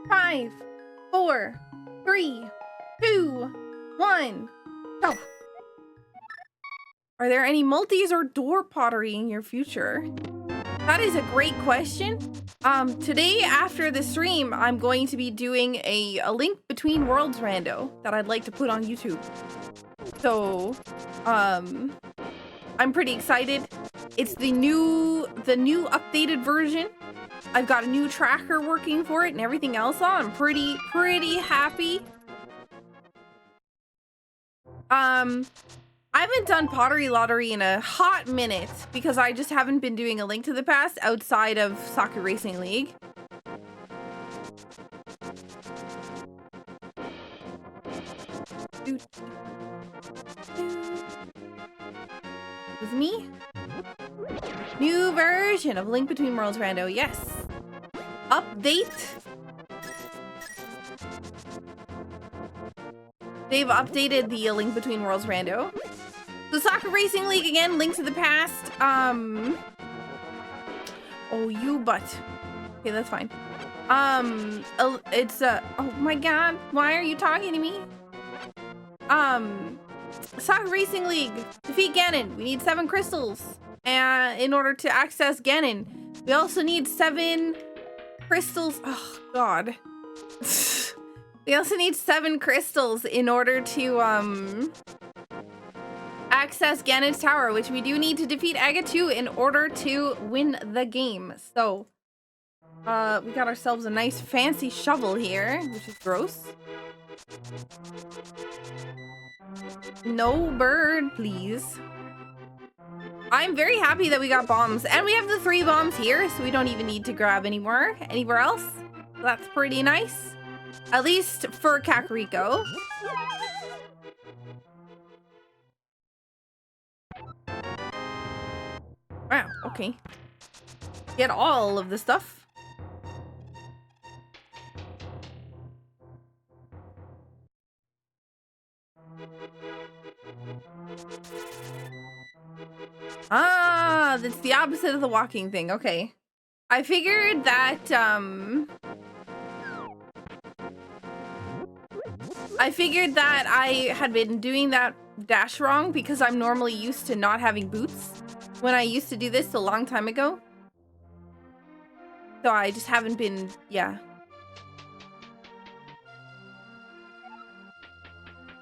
5, 4, 3, 2, 1, go. Are there any multis or door pottery in your future? That is a great question. Today after the stream, I'm going to be doing a Link Between Worlds rando that I'd like to put on YouTube. So, I'm pretty excited. It's the new updated version. I've got a new tracker working for it and everything else on. I'm pretty happy. I haven't done Pottery Lottery in a hot minute because I just haven't been doing A Link to the Past outside of Saku Racing League. With me? New version of Link Between Worlds rando, yes. Update. They've updated the Link Between Worlds rando. So Saku Racing League again, Link to the Past. Oh, you butt. Okay, that's fine. It's oh my god, why are you talking to me? Saku Racing League, defeat Ganon. We need 7 crystals. And in order to access Ganon, we also need 7 crystals. Oh god. We also need 7 crystals in order to access Ganon's tower, which we do need to defeat Agatu in order to win the game. So we got ourselves a nice fancy shovel here, which is gross. No bird, please. I'm very happy that we got bombs, and we have the 3 bombs here, so we don't even need to grab any more anywhere else. That's pretty nice. At least for Kakariko. Wow, okay. Get all of the stuff. Ah, that's the opposite of the walking thing. Okay. I figured that, I had been doing that dash wrong because I'm normally used to not having boots when I used to do this a long time ago. So I just haven't been, yeah.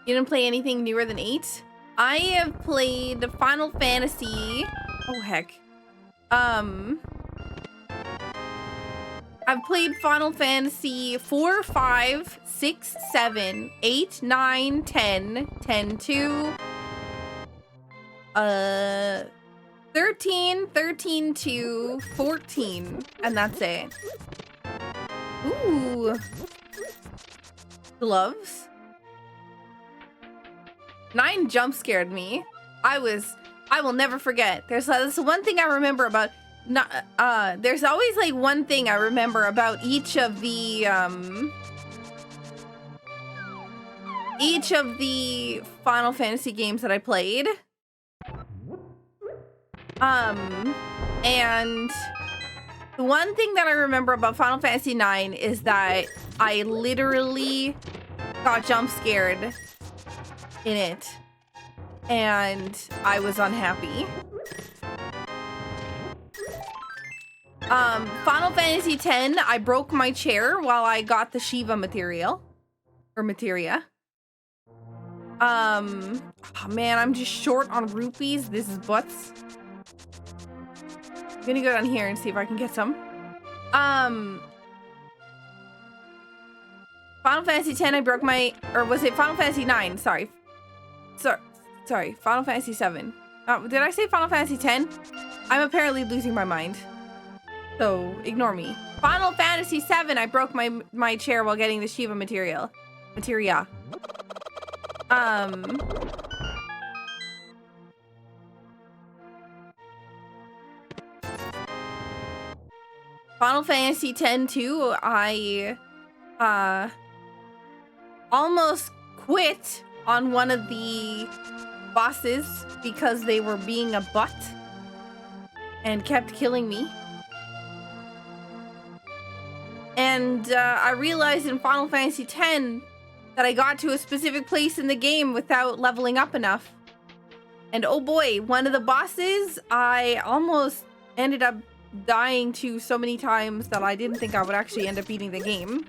You didn't play anything newer than 8? I have played Final Fantasy. Oh, heck. I've played Final Fantasy 4, 5, 6, 7, 8, 9, 10, 10, 2, 13, 13, 2, 14, and that's it. Ooh. Gloves. 9 jump scared me. I will never forget. There's one thing I remember about, there's always like one thing I remember about each of the Final Fantasy games that I played. And the one thing that I remember about Final Fantasy 9 is that I literally got jump scared in it, and I was unhappy. Final Fantasy 10, I broke my chair while I got the Shiva material. Or materia. Oh man, I'm just short on rupees. This is butts. I'm gonna go down here and see if I can get some. Final Fantasy 10, I broke my, or was it Final Fantasy 9? Sorry, Final Fantasy 7. Did I say Final Fantasy 10? I'm apparently losing my mind. So, ignore me. Final Fantasy 7, I broke my chair while getting the Shiva materia. Final Fantasy 10 too, I almost quit on one of the bosses because they were being a butt and kept killing me. And I realized in Final Fantasy X that I got to a specific place in the game without leveling up enough. And oh boy, one of the bosses, I almost ended up dying to so many times that I didn't think I would actually end up beating the game.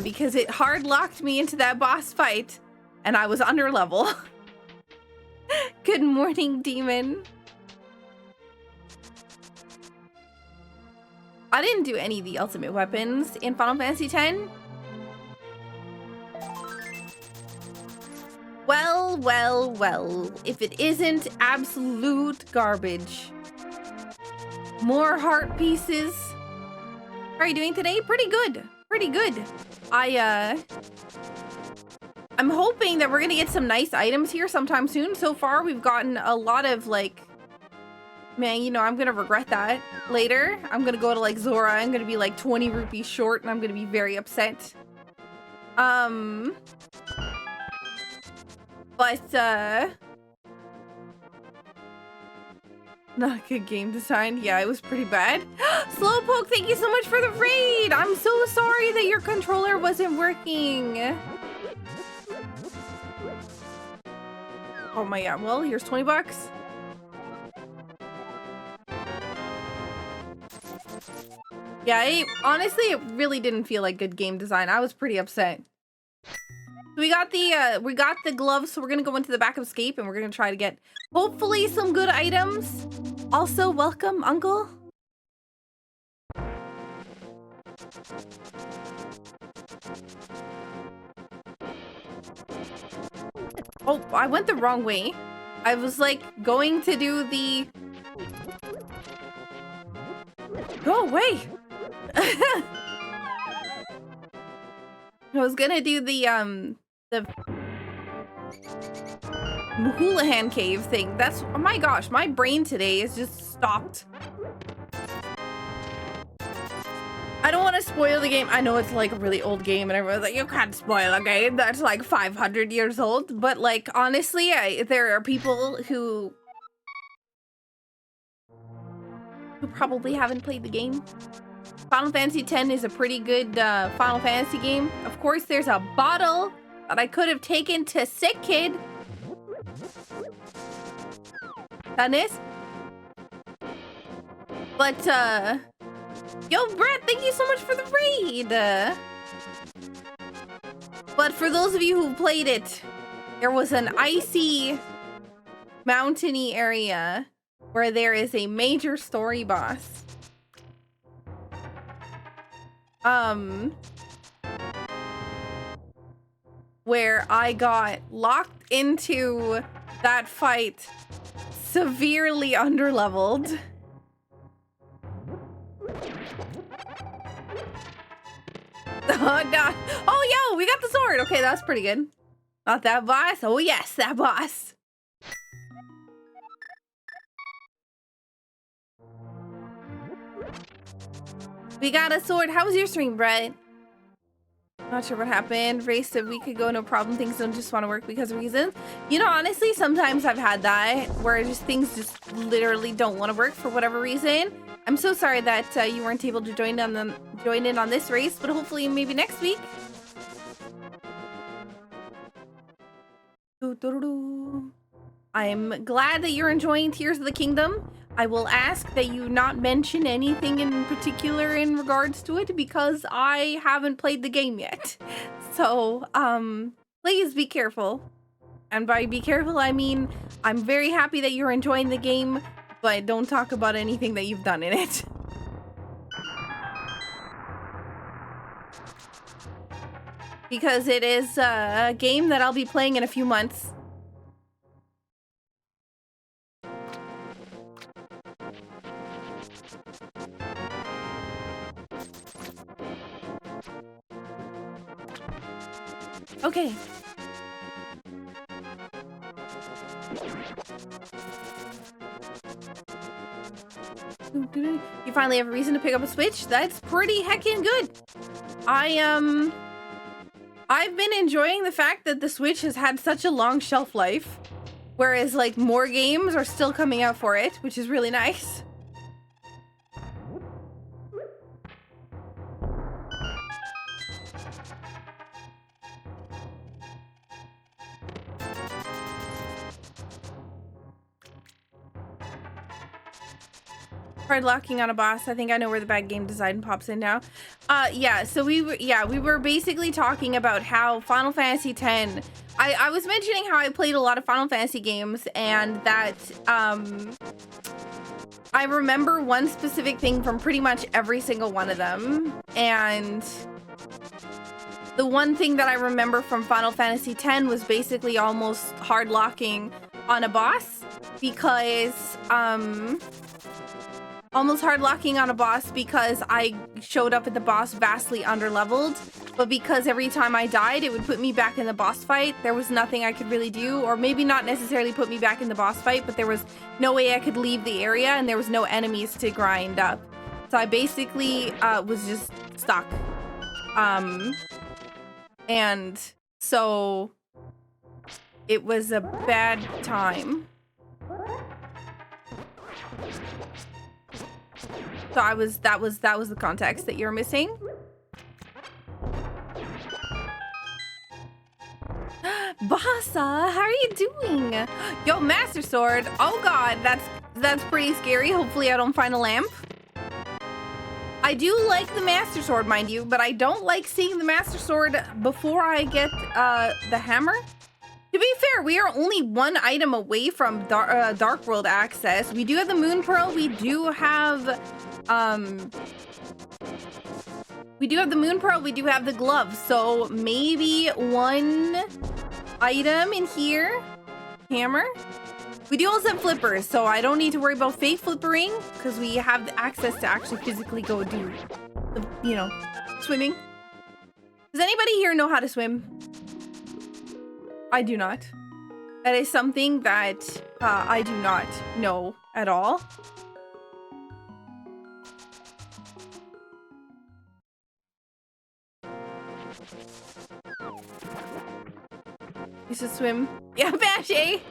Because it hard locked me into that boss fight and I was under level. Good morning, demon. I didn't do any of the ultimate weapons in Final Fantasy X. Well, well, well. If it isn't absolute garbage. More heart pieces. How are you doing today? Pretty good. Pretty good. I'm hoping that we're gonna get some nice items here sometime soon. So far, we've gotten a lot of like... Man, you know, I'm gonna regret that later. I'm gonna go to like Zora. I'm gonna be like 20 rupees short and I'm gonna be very upset. Not good game design. Yeah, it was pretty bad. Slowpoke, thank you so much for the raid. I'm so sorry that your controller wasn't working. Oh my god. Well, here's 20 bucks. Yeah, honestly, it really didn't feel like good game design. I was pretty upset. We got the gloves, so we're gonna go into the back of Escape and we're gonna try to get hopefully some good items. Also, welcome, Uncle. Oh, I went the wrong way. I was like going to do the... Go away! I was gonna do the Houlihan Cave thing. That's... Oh my gosh, my brain today is just stopped. I don't want to spoil the game. I know it's like a really old game and everyone's like, you can't spoil a game that's like 500 years old. But like, honestly, there are people who probably haven't played the game. Final Fantasy X is a pretty good Final Fantasy game. Of course, there's a bottle that I could have taken to Sick Kid. Dennis? But, yo, Brett, thank you so much for the raid! But for those of you who played it, there was an icy, mountainy area where there is a major story boss. Where I got locked into that fight severely underleveled. Oh, no. Oh, yo, we got the sword. Okay, that's pretty good. Not that boss. Oh, yes, that boss. We got a sword. How was your stream, Brett? Not sure what happened. Ray said we could go, no problem. Things don't just want to work because of reasons. You know, honestly, sometimes I've had that where just things just literally don't want to work for whatever reason. I'm so sorry that you weren't able to join in on this race, but hopefully maybe next week. I'm glad that you're enjoying Tears of the Kingdom. I will ask that you not mention anything in particular in regards to it because I haven't played the game yet. So, please be careful. And by be careful, I mean, I'm very happy that you're enjoying the game, but don't talk about anything that you've done in it. Because it is a game that I'll be playing in a few months. Okay. You finally have a reason to pick up a Switch? That's pretty heckin' good. I've been enjoying the fact that the Switch has had such a long shelf life, whereas like more games are still coming out for it, which is really nice. Hard locking on a boss. I think I know where the bad game design pops in now. Yeah, so we were basically talking about how Final Fantasy X, I was mentioning how I played a lot of Final Fantasy games, and that I remember one specific thing from pretty much every single one of them. And the one thing that I remember from Final Fantasy X was basically almost hard locking on a boss, because almost hard locking on a boss because I showed up at the boss vastly underleveled, but because every time I died, it would put me back in the boss fight. There was nothing I could really do, or maybe not necessarily put me back in the boss fight, but there was no way I could leave the area, and there was no enemies to grind up. So I basically was just stuck. And so it was a bad time. So that was the context that you're missing. Bassa, how are you doing? Yo, Master Sword. Oh god, that's pretty scary. Hopefully I don't find a lamp. I do like the Master Sword, mind you, but I don't like seeing the Master Sword before I get the hammer. To be fair, we are only one item away from Dark World access. We do have the Moon Pearl. We do have the Moon Pearl. We do have the glove. So maybe one item in here. Hammer. We do also have flippers, so I don't need to worry about fake flippering because we have the access to actually physically go do, you know, swimming. Does anybody here know how to swim? I do not. That is something that I do not know at all. Used to swim. Yeah, Bashy.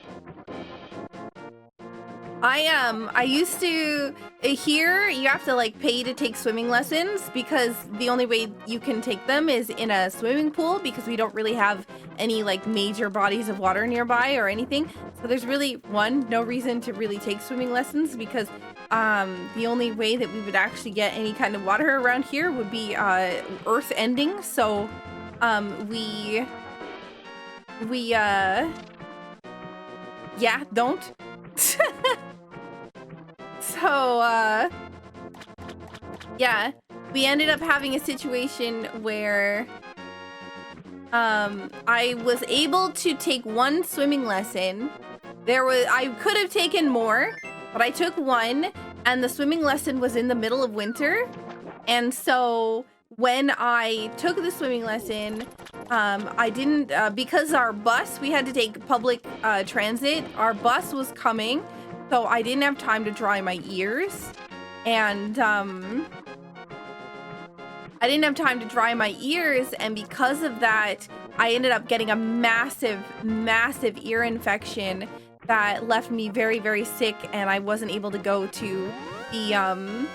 I used to, here you have to like pay to take swimming lessons because the only way you can take them is in a swimming pool because we don't really have any like major bodies of water nearby or anything. So there's really no reason to really take swimming lessons because the only way that we would actually get any kind of water around here would be earth ending. So yeah, don't. So, yeah, we ended up having a situation where I was able to take one swimming lesson. I could have taken more, but I took one, and the swimming lesson was in the middle of winter. And so when I took the swimming lesson, I didn't, because our bus, we had to take public transit, our bus was coming. So I didn't have time to dry my ears, and I didn't have time to dry my ears, and because of that, I ended up getting a massive, massive ear infection that left me very, very sick, and I wasn't able to go to the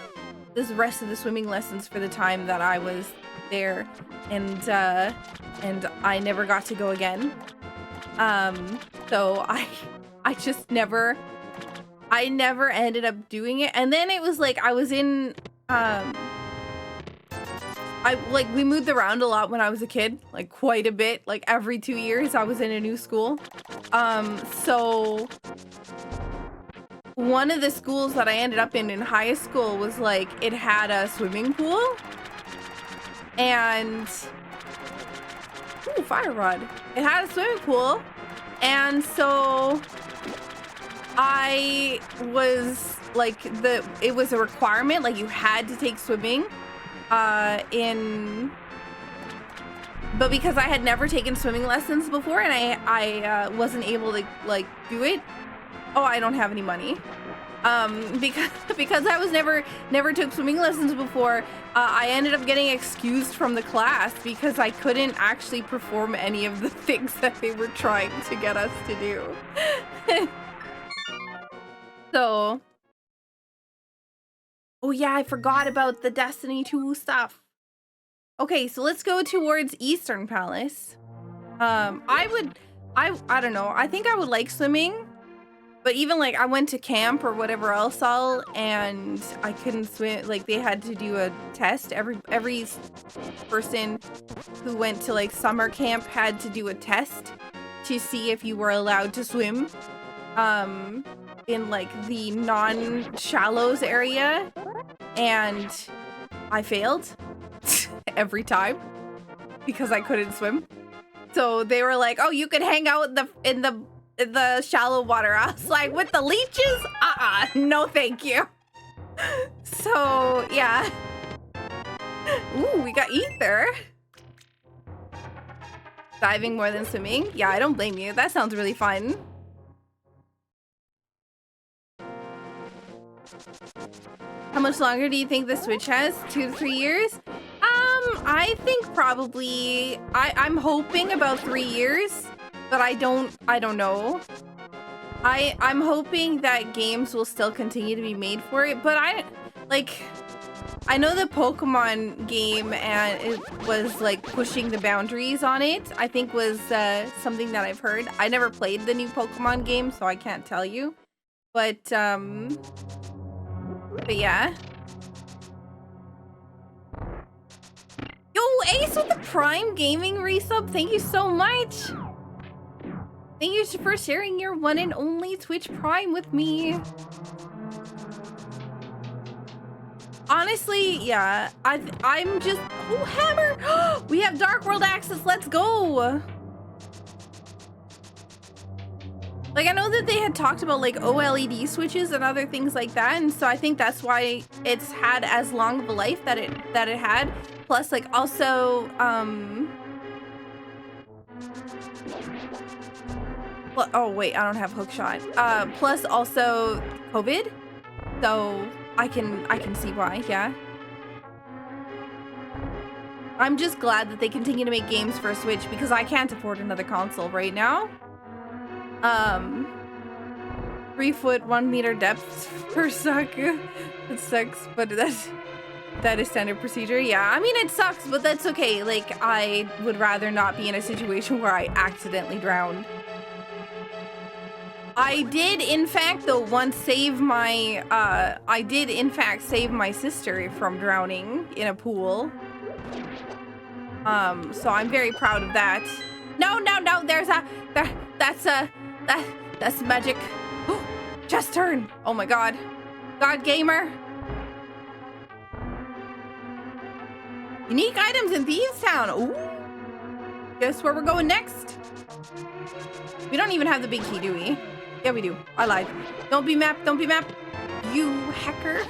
this rest of the swimming lessons for the time that I was there, and I never got to go again. So I just never. I never ended up doing it. And then it was like I was in we moved around a lot when I was a kid, like quite a bit. Like every 2 years I was in a new school. So one of the schools that I ended up in high school was like it had a swimming pool. And ooh, fire rod. It had a swimming pool. And so I was like it was a requirement, like you had to take swimming but because I had never taken swimming lessons before and I wasn't able to like do it. Oh, I don't have any money. Because I was never took swimming lessons before, I ended up getting excused from the class because I couldn't actually perform any of the things that they were trying to get us to do. So, oh yeah, I forgot about the Destiny 2 stuff. Okay, so let's go towards Eastern Palace. I don't know. I think I would like swimming. But even like I went to camp or whatever else all, and I couldn't swim. Like they had to do a test. Every person who went to like summer camp had to do a test to see if you were allowed to swim in like the non-shallows area, and I failed every time because I couldn't swim. So they were like, "Oh, you could hang out in the shallow water." I was like, "With the leeches? No thank you." So yeah. Ooh, we got ether. Diving more than swimming? Yeah, I don't blame you. That sounds really fun. How much longer do you think the Switch has? 2 to 3 years? I think probably I'm hoping about 3 years, but I don't know. I'm hoping that games will still continue to be made for it, but I know the Pokemon game and it was like pushing the boundaries on it. I think was something that I've heard. I never played the new Pokemon game, so I can't tell you. But yeah. Yo, Ace with the Prime Gaming resub. Thank you so much. Thank you for sharing your one and only Twitch Prime with me. Honestly, yeah. I'm just... Oh, Hammer! We have Dark World access. Let's go! Like, I know that they had talked about, like, OLED switches and other things like that, and so I think that's why it's had as long of a life that it had. Plus, like, also, well, oh, wait, I don't have hookshot. Plus, also, COVID. So, I can see why, yeah. I'm just glad that they continue to make games for Switch because I can't afford another console right now. 3 foot 1 meter depth for Saku. It sucks, but that is standard procedure. Yeah, I mean it sucks, but that's okay. Like I would rather not be in a situation where I accidentally drowned. I did in fact though once save my save my sister from drowning in a pool. So I'm very proud of that. No, there's that's magic. Chest turn. Oh my god. God gamer. Unique items in Thieves Town. Ooh. Guess where we're going next? We don't even have the big key, do we? Yeah, we do. I lied. Don't be map. You hacker.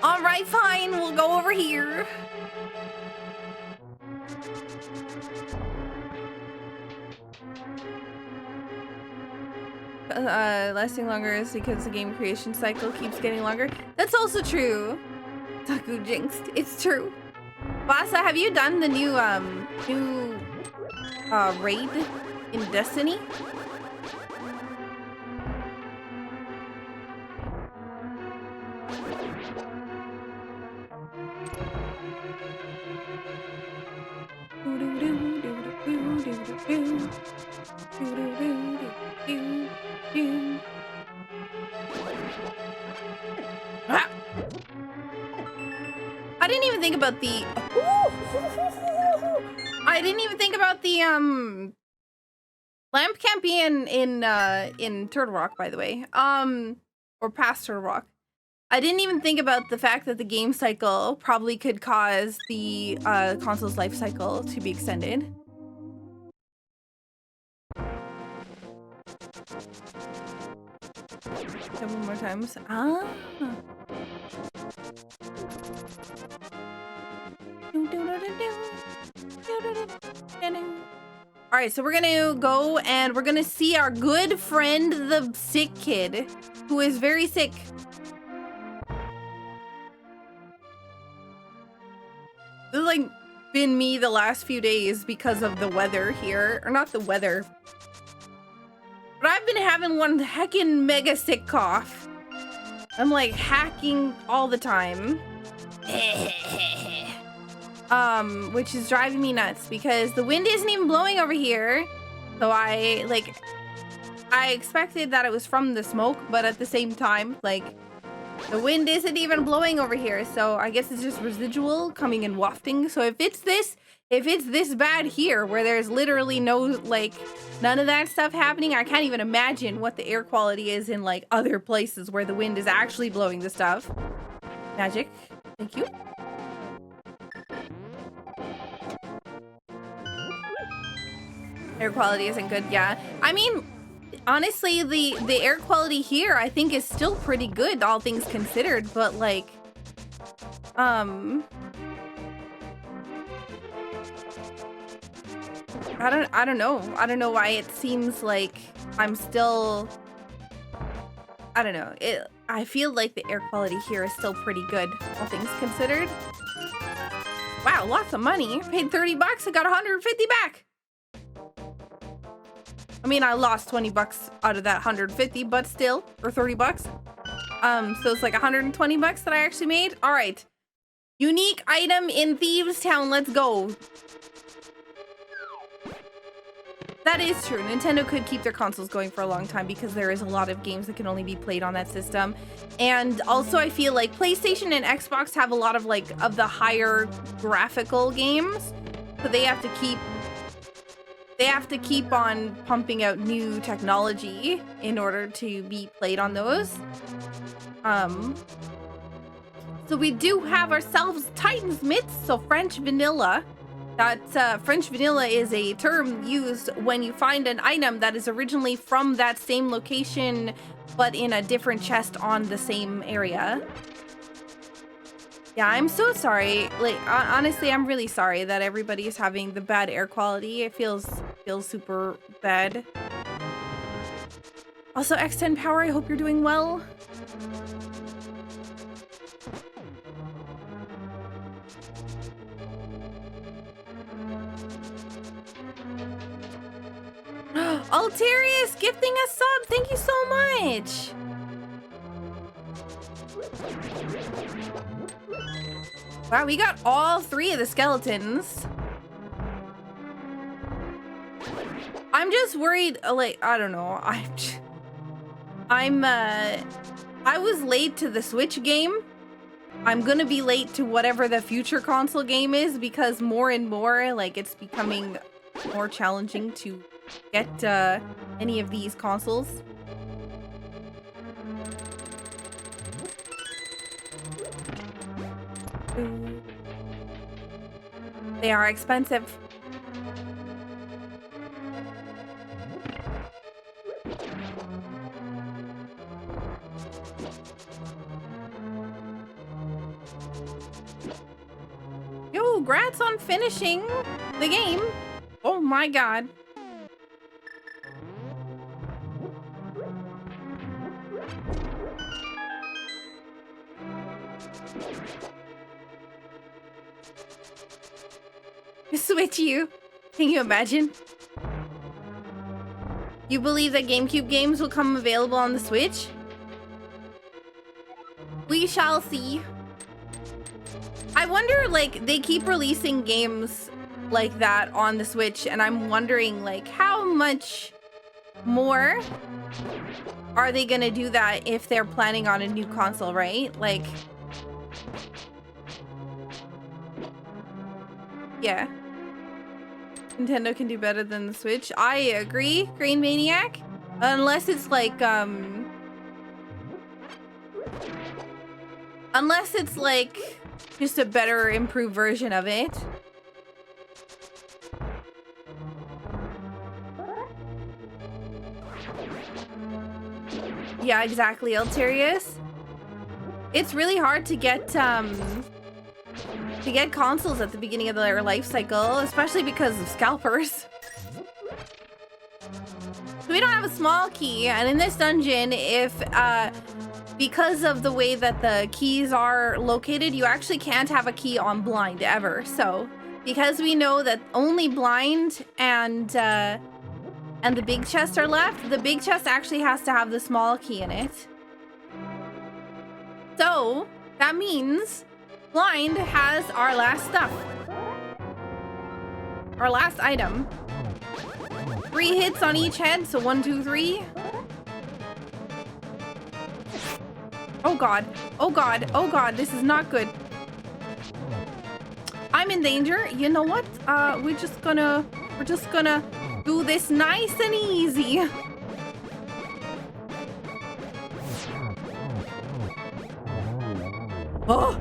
All right, fine. We'll go over here. Lasting longer is because the game creation cycle keeps getting longer. That's also true. Saku jinxed. It's true. Vasa, have you done the new raid in Destiny? I didn't even think about the lamp can't be in Turtle Rock, by the way. Or past Turtle Rock. I didn't even think about the fact that the game cycle probably could cause the console's life cycle to be extended. Couple more times. Ah. All right, so we're gonna go and we're gonna see our good friend, the sick kid, who is very sick. This has like been me the last few days because of the weather here, or not the weather, but I've been having one heckin' mega sick cough. I'm like hacking all the time. Which is driving me nuts because the wind isn't even blowing over here. So I like I expected that it was from the smoke, but at the same time, like, the wind isn't even blowing over here, so I guess it's just residual coming and wafting. So if it's this bad here, where there's literally no, like, none of that stuff happening, I can't even imagine what the air quality is in, like, other places where the wind is actually blowing the stuff. Magic. Thank you. Air quality isn't good, yeah. I mean, honestly, the air quality here, I think, is still pretty good, all things considered, but, like, I don't know. I don't know why it seems like I'm still, I don't know. I feel like the air quality here is still pretty good, all things considered. Wow, lots of money. I paid 30 bucks, I got 150 back. I mean, I lost 20 bucks out of that 150, but still, or 30 bucks. So it's like 120 bucks that I actually made. All right. Unique item in Thieves Town. Let's go. That is true. Nintendo could keep their consoles going for a long time because there is a lot of games that can only be played on that system. And also I feel like PlayStation and Xbox have a lot of, like, of the higher graphical games. So they have to keep on pumping out new technology in order to be played on those. So we do have ourselves Titan's Myths, so French vanilla. That French vanilla is a term used when you find an item that is originally from that same location, but in a different chest on the same area. Yeah, I'm so sorry. Like, honestly, I'm really sorry that everybody is having the bad air quality. It feels super bad. Also, X10 Power, I hope you're doing well. Alterius gifting a sub. Thank you so much. Wow, we got all 3 of the skeletons. I'm just worried, like, I don't know. I was late to the Switch game. I'm gonna be late to whatever the future console game is because more and more, like, it's becoming more challenging to get any of these consoles. They are expensive. Yo, congrats on finishing the game. Oh my god. Switch you. Can you imagine? You believe that GameCube games will come available on the Switch? We shall see. I wonder, like, they keep releasing games like that on the Switch, and I'm wondering, like, how much more are they gonna do that if they're planning on a new console, right? Like, yeah. Nintendo can do better than the Switch. I agree, Green Maniac. Unless it's like, unless it's like just a better, improved version of it. Yeah, exactly, Alterius. It's really hard to get consoles at the beginning of their life cycle, especially because of scalpers. So we don't have a small key, and in this dungeon, if because of the way that the keys are located, you actually can't have a key on blind ever. So because we know that only blind and the big chest are left, the big chest actually has to have the small key in it. So that means blind has our last stuff. Our last item. 3 hits on each head, so 1, 2, 3. Oh god. Oh god. Oh god. This is not good. I'm in danger. You know what? We're just gonna do this nice and easy. Oh.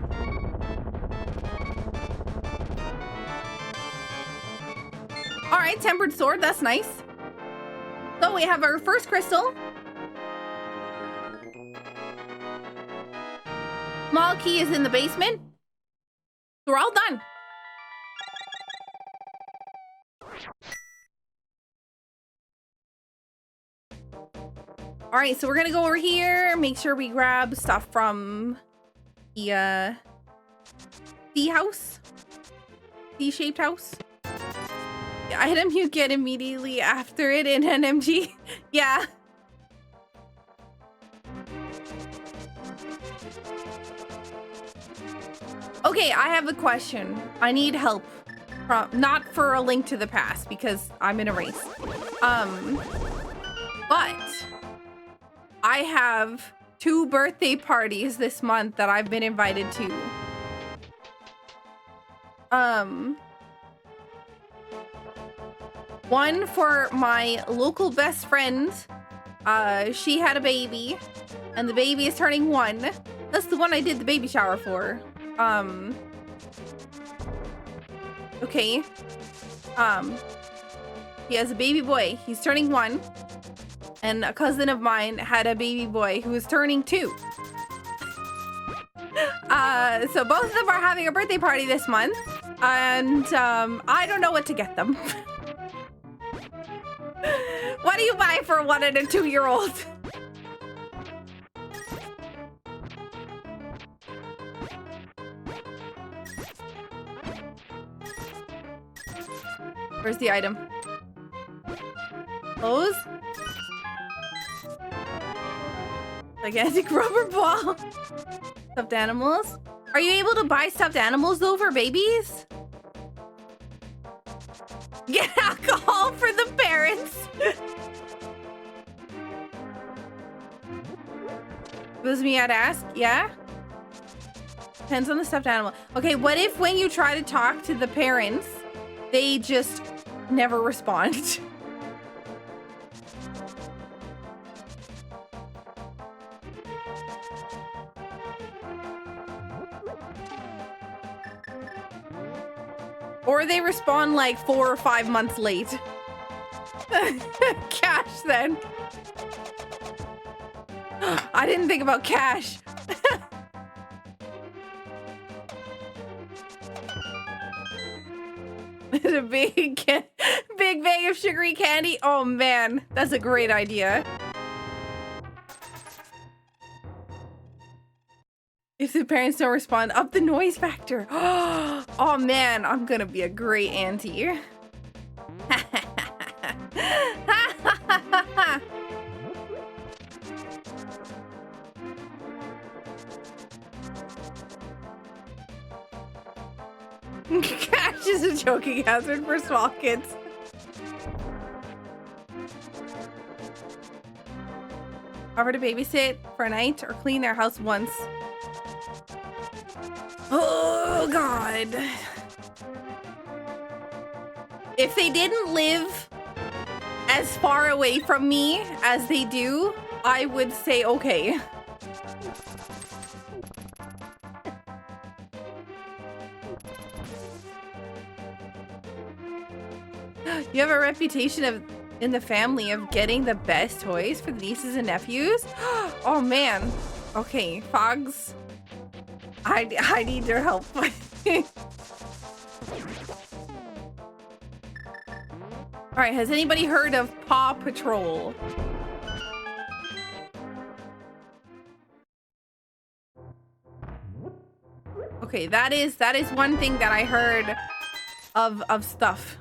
All right, tempered sword. That's nice. So we have our first crystal. Small key is in the basement. We're all done. All right, so we're gonna go over here, make sure we grab stuff from the C house, C-shaped house. Item you get immediately after it in NMG. Yeah. Okay, I have a question. I need help. Not for a Link to the Past because I'm in a race. But I have 2 birthday parties this month that I've been invited to. One for my local best friend. She had a baby, and the baby is turning 1. That's the one I did the baby shower for. Okay. He has a baby boy. He's turning 1. And a cousin of mine had a baby boy who was turning 2. So both of them are having a birthday party this month. And I don't know what to get them. What do you buy for 1 and a 2-year-old? Where's the item? Clothes? Gigantic rubber ball. Stuffed animals. Are you able to buy stuffed animals though for babies? Get alcohol for the parents. Was me I'd ask? Yeah? Depends on the stuffed animal. Okay, what if when you try to talk to the parents, they just never respond? Or they respond like 4 or 5 months late. Cash then. I didn't think about cash. A big bag of sugary candy. Oh man, that's a great idea. If the parents don't respond, up the noise factor. Oh man, I'm gonna be a great auntie. Cash is a joking hazard for small kids. Offer to babysit for a night or clean their house once. Oh god. If they didn't live as far away from me as they do, I would say okay. You have a reputation in the family of getting the best toys for the nieces and nephews. Oh man. Okay, Fogs. I need your help. All right, has anybody heard of Paw Patrol? Okay, that is one thing that I heard of stuff.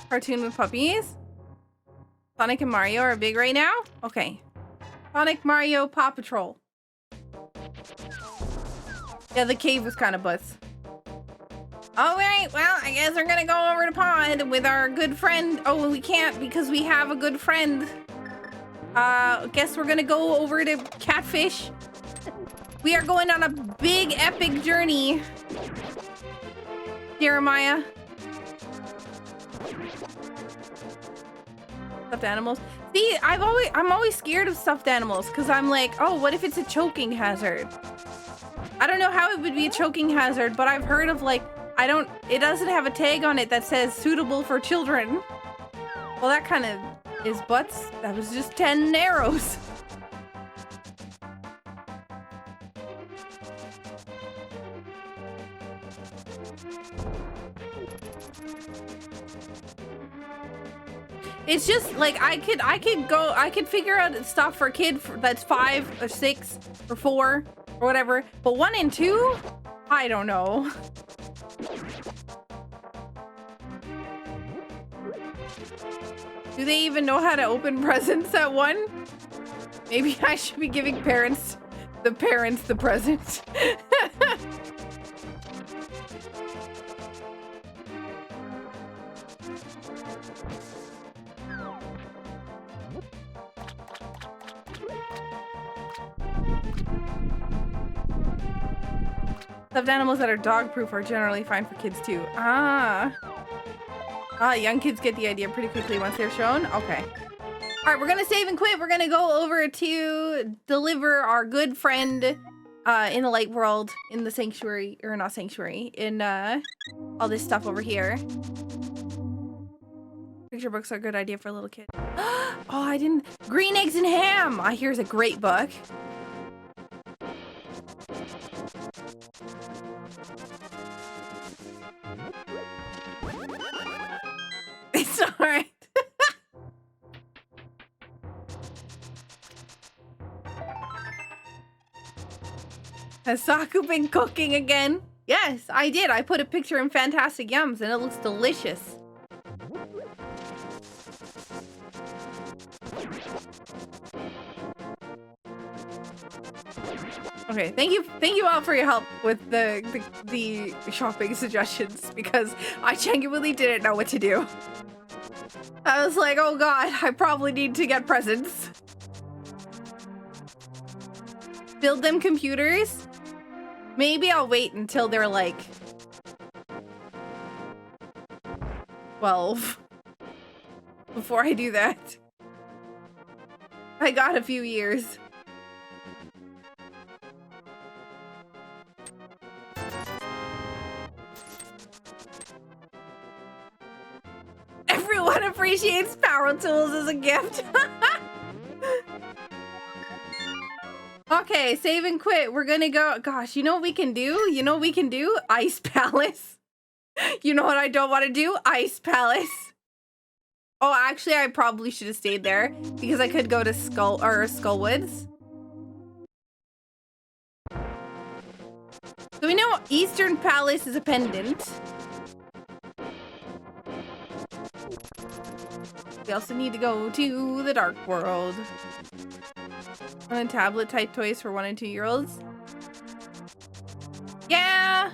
Cartoon with puppies. Sonic and Mario are big right now? Okay. Sonic, Mario, Paw Patrol. Yeah, the cave was kind of butts. All right, well, I guess we're gonna go over to Pod with our good friend. Oh, well, we can't because we have a good friend. Guess we're gonna go over to Catfish. We are going on a big epic journey. Jeremiah. Stuffed animals. See, I'm always scared of stuffed animals because I'm like, oh, what if it's a choking hazard? I don't know how it would be a choking hazard, but I've heard of like, it doesn't have a tag on it that says suitable for children. Well, that kind of is butts. That was just 10 arrows. It's just like I could figure out stuff for a kid that's 5 or 6 or 4 or whatever, but 1 and 2, I don't know. Do they even know how to open presents at 1? Maybe I should be giving the parents the present. Stuffed animals that are dog-proof are generally fine for kids too. Young kids get the idea pretty quickly once they're shown. Okay. All right, we're gonna save and quit. We're gonna go over to deliver our good friend in the light world, in the sanctuary, or not sanctuary, in all this stuff over here. Picture books are a good idea for a little kid. Oh, I didn't. Green eggs and ham. Here's a great book. It's all right. Has Saku been cooking again? Yes, I did. I put a picture in Fantastic Yums and it looks delicious. Okay, thank you all for your help with the shopping suggestions because I genuinely didn't know what to do. I was like, oh god, I probably need to get presents. Build them computers? Maybe I'll wait until they're like 12 before I do that. I got a few years. Everyone appreciates power tools as a gift. Okay, save and quit. We're gonna go. Gosh, you know what we can do? You know what we can do? Ice Palace. You know what I don't want to do? Ice Palace. Oh, actually, I probably should have stayed there because I could go to Skullwoods. So we know Eastern Palace is a pendant. We also need to go to the Dark World. And tablet type toys for 1 and 2-year-olds. Yeah.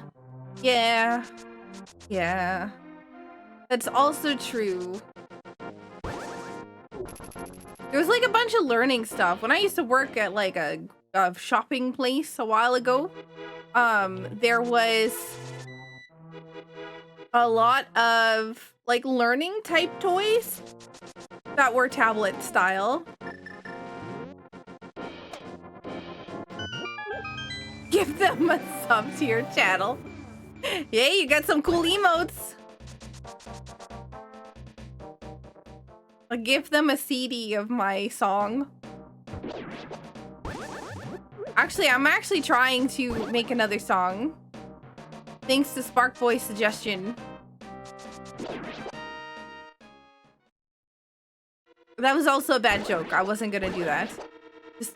Yeah. Yeah. That's also true. There was like a bunch of learning stuff. When I used to work at like a shopping place a while ago, there was a lot of like learning type toys that were tablet style. Give them a sub to your channel. Yeah, you got some cool emotes. I'll give them a CD of my song. Actually, I'm actually trying to make another song. Thanks to Spark Boy's suggestion. That was also a bad joke. I wasn't gonna do that. Just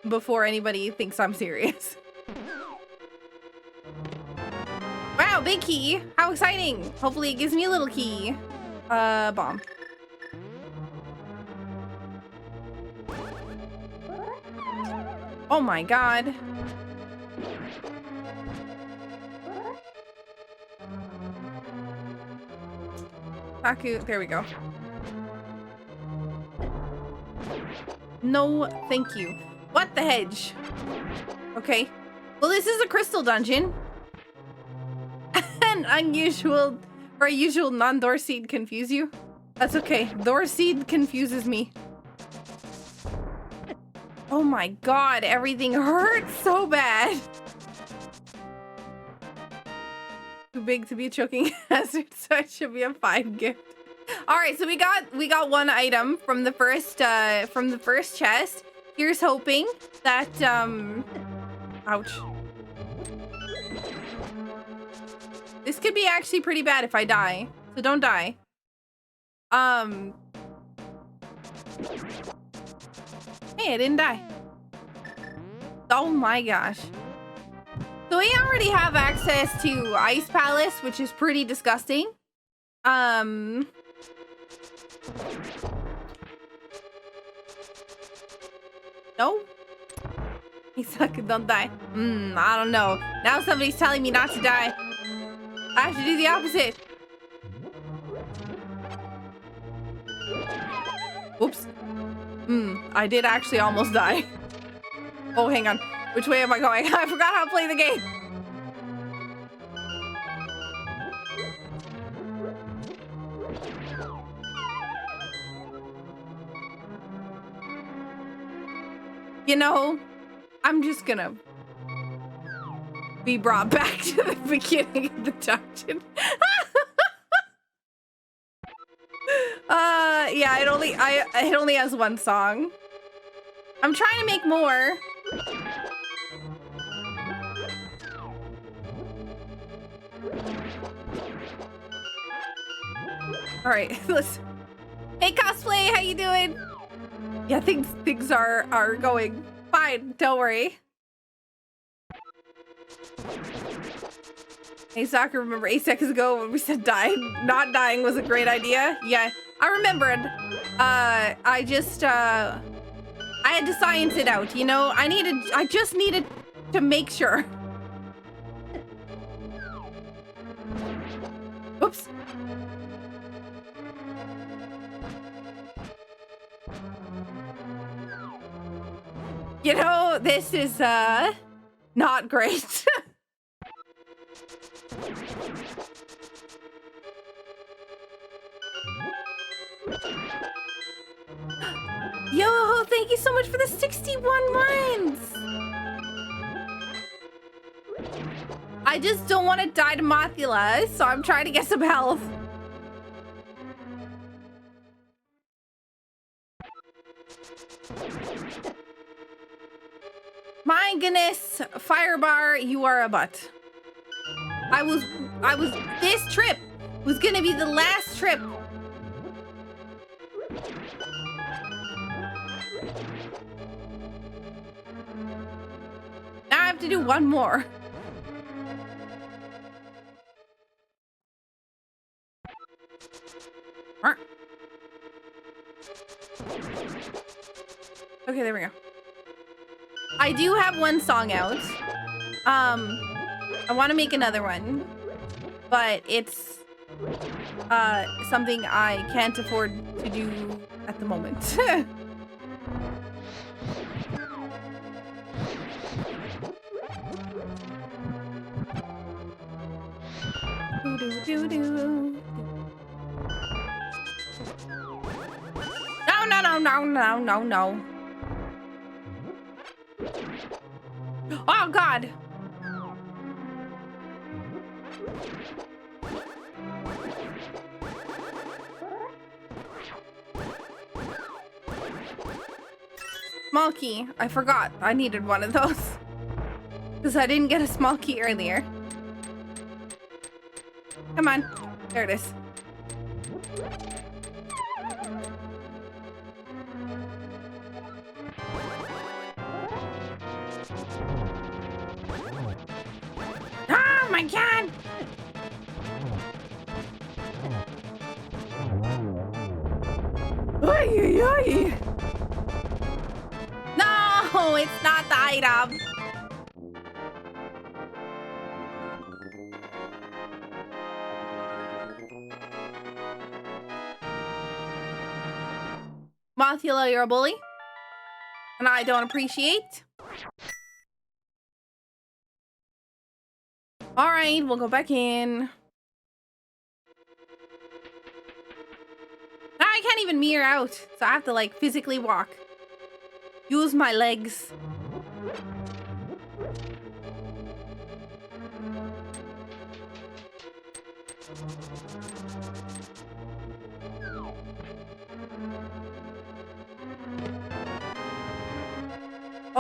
before anybody thinks I'm serious. Wow, big key. How exciting. Hopefully it gives me a little key. Bomb. Oh my god. Saku, there we go. No, thank you. What the hedge? Okay. Well, this is a crystal dungeon. An unusual or a usual non-door seed confuse you? That's okay. Door seed confuses me. Oh my god, everything hurts so bad. Too big to be a choking hazard, so it should be a fine gift. All right, so we got one item from the first chest. Here's hoping that ouch. This could be actually pretty bad if I die. So don't die. Hey, I didn't die. Oh my gosh. So we already have access to Ice Palace, which is pretty disgusting. No? He suck, don't die. I don't know. Now somebody's telling me not to die. I have to do the opposite. Whoops. I did actually almost die. Oh, hang on. Which way am I going? I forgot how to play the game. You know, I'm just gonna be brought back to the beginning of the dungeon. Yeah, it only has one song. I'm trying to make more. All right, listen. Hey, cosplay, how you doing? Yeah, things are going fine. Don't worry. Hey, Saku, remember 8 seconds ago when we said not dying was a great idea? Yeah, I remembered. I had to science it out, you know? I just needed to make sure. Oops. You know, this is, not great. Yo, thank you so much for the 61 months. I just don't want to die to Mothula, so I'm trying to get some health. My goodness, Firebar, you are a butt. This trip was gonna be the last trip. Now I have to do one more. Okay, there we go. I do have one song out. I want to make another one, but it's something I can't afford to do at the moment. No. Oh, God. Small key. I forgot. I needed one of those. Because I didn't get a small key earlier. Come on. There it is. Oh my God! Oy, oy, oy. No, it's not the item. Mothula, you're a bully. And I don't appreciate. All right, we'll go back in. Now I can't even mirror out, so I have to like physically walk. Use my legs.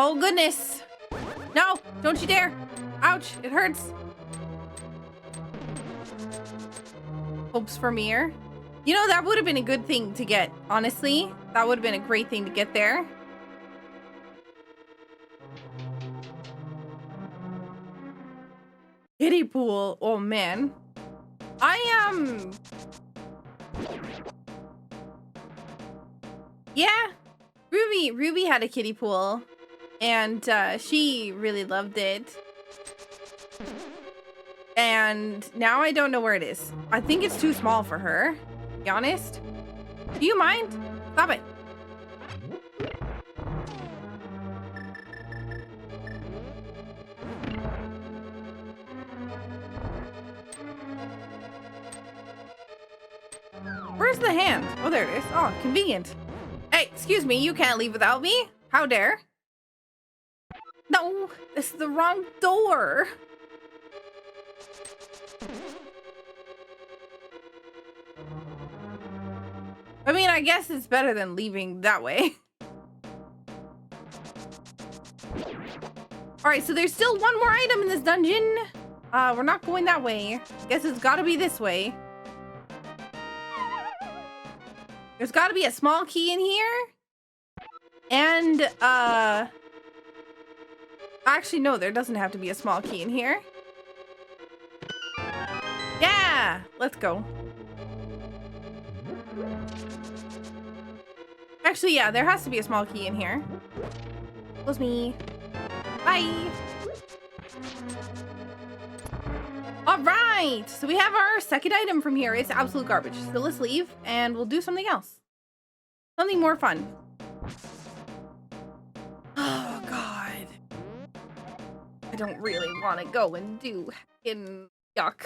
Oh goodness. No, don't you dare. Ouch, it hurts. Hopes for mirror. You know, that would have been a good thing to get, honestly. That would have been a great thing to get there. Kiddie pool. Oh man. Yeah. Ruby had a kiddie pool. And she really loved it. And now I don't know where it is. I think it's too small for her, to be honest. Do you mind? Stop it. Where's the hand? Oh, there it is. Oh, convenient. Hey, excuse me, you can't leave without me. How dare? No, this is the wrong door. I mean, I guess it's better than leaving that way. All right, so there's still one more item in this dungeon. We're not going that way. Guess it's gotta be this way. There's gotta be a small key in here. And, actually, no, there doesn't have to be a small key in here. Yeah, let's go. Actually, yeah, there has to be a small key in here. Was me. Bye. All right, so we have our second item from here. It's absolute garbage. So let's leave and we'll do something else. Something more fun. Oh, God. I don't really want to go and do in yuck.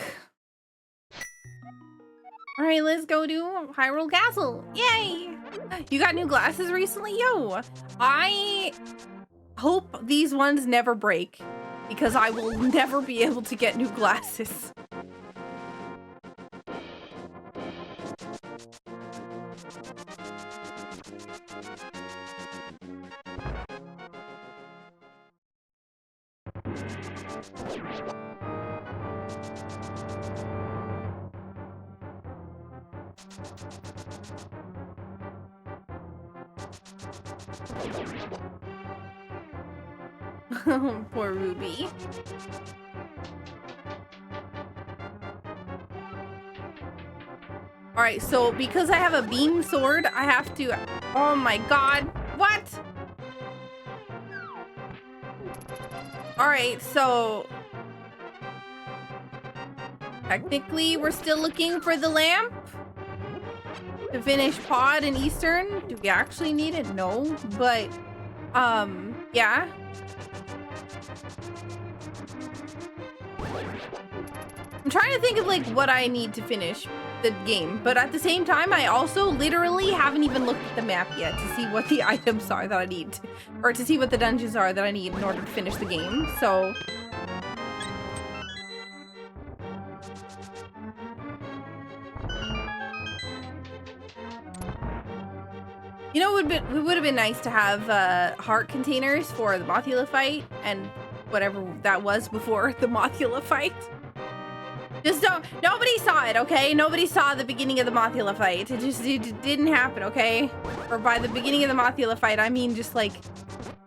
All right, let's go to Hyrule Castle. Yay! You got new glasses recently? Yo, I hope these ones never break because I will never be able to get new glasses. Poor Ruby. All right, so because I have a beam sword, I have to... Oh my God, what? All right, so... Technically, we're still looking for the lamp to finish Pod and Eastern. Do we actually need it? No, but, yeah. I'm trying to think of like what I need to finish the game, but at the same time, I also literally haven't even looked at the map yet to see what the items are that I need, or to see what the dungeons are that I need in order to finish the game, so... You know, it would have been nice to have heart containers for the Mothula fight and whatever that was before the Mothula fight. Just don't, nobody saw it, okay? Nobody saw the beginning of the Mothula fight. It just didn't happen, okay? Or by the beginning of the Mothula fight, I mean just like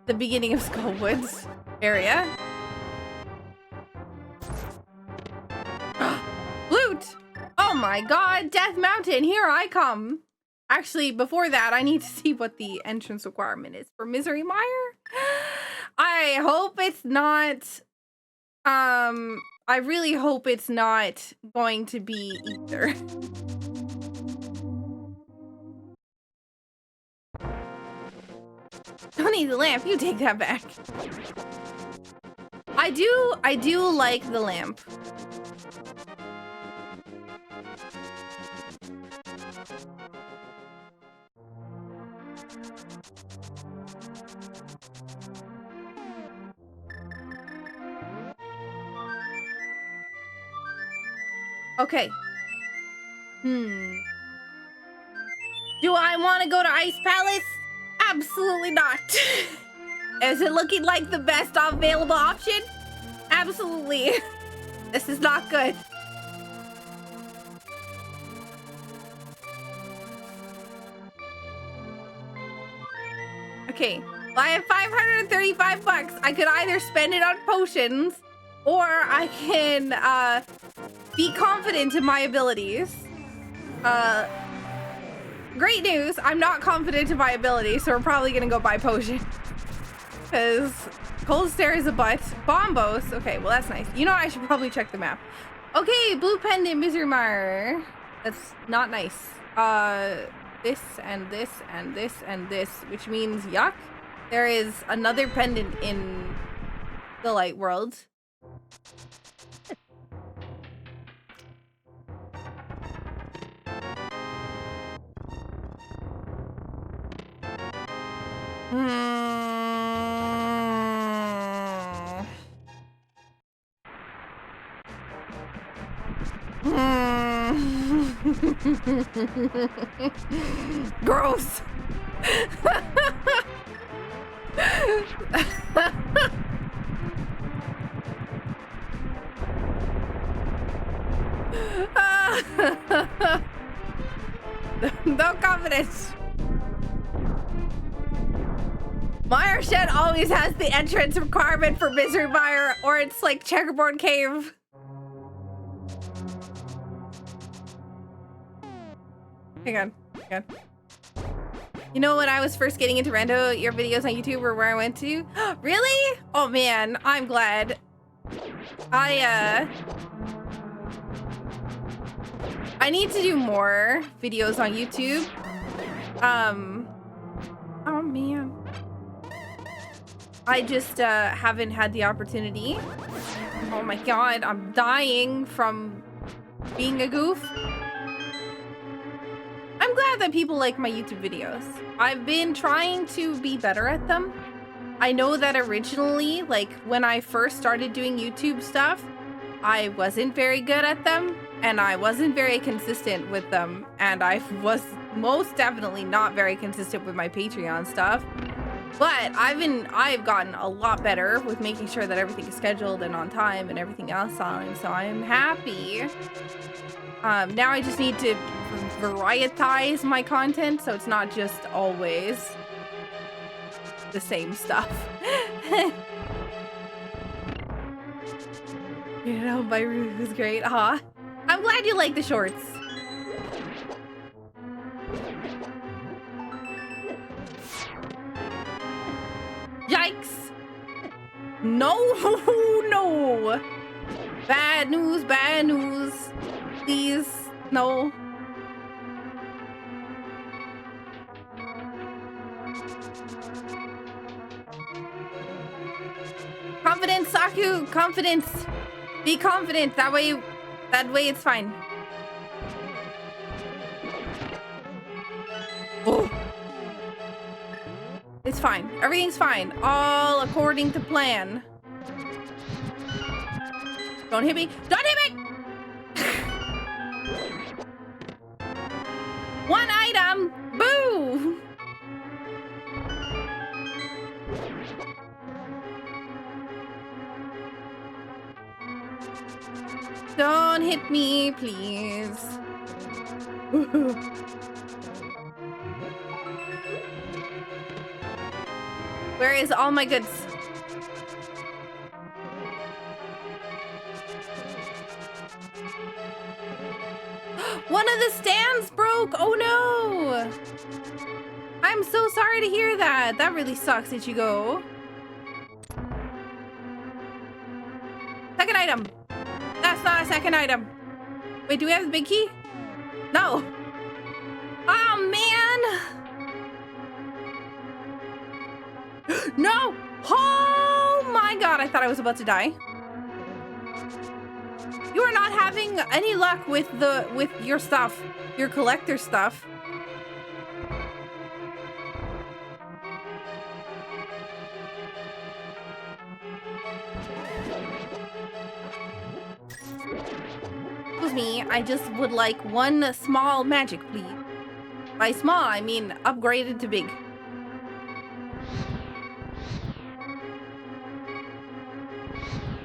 the beginning of Skullwoods area. Loot! Oh my God, Death Mountain, here I come. Actually, before that, I need to see what the entrance requirement is for Misery Mire. I hope it's not, I really hope it's not going to be either. Don't need the lamp. You take that back. I do like the lamp. Okay. Do I want to go to Ice Palace? Absolutely not. Is it looking like the best available option? Absolutely. This is not good. Okay, well, I have 535 bucks. I could either spend it on potions or I can be confident in my abilities. Great news, I'm not confident in my abilities, so we're probably gonna go buy potion. Because cold stare is a butt. Bombos. Okay, well that's nice. You know what? I should probably check the map. Okay, blue pendant, misery mire. That's not nice. This and this and this and this, which means yuck. There is another pendant in the light world. Gross. No confidence. Mire Shed always has the entrance requirement for Misery Mire, or it's like Checkerboard Cave. Hang on. You know, when I was first getting into rando, your videos on YouTube were where I went to? Really? Oh man, I'm glad. I need to do more videos on YouTube. Oh man. I just haven't had the opportunity. Oh my god, I'm dying from being a goof. I'm glad that people like my YouTube videos. I've been trying to be better at them. I know that originally, like when I first started doing YouTube stuff, I wasn't very good at them and I wasn't very consistent with them. And I was most definitely not very consistent with my Patreon stuff. But I've gotten a lot better with making sure that everything is scheduled and on time and everything else on, so I'm happy. Now I just need to varietize my content so it's not just always the same stuff. You know, my roof is great, huh? I'm glad you like the shorts. Yikes! No, no! Bad news, bad news. Please, no. Confidence, Saku, confidence. Be confident, that way it's fine. Oh. It's fine. Everything's fine. All according to plan. Don't hit me. Don't hit me! One item! Boo! Don't hit me, please. Where is all my goods? One of the stands broke! Oh no! I'm so sorry to hear that. That really sucks, Ichigo. Second item. That's not a second item. Wait, do we have the big key? No. Oh man! No! Oh my god, I thought I was about to die. You are not having any luck with your stuff, your collector stuff. Excuse me, I just would like one small magic, please. By small, I mean upgraded to big.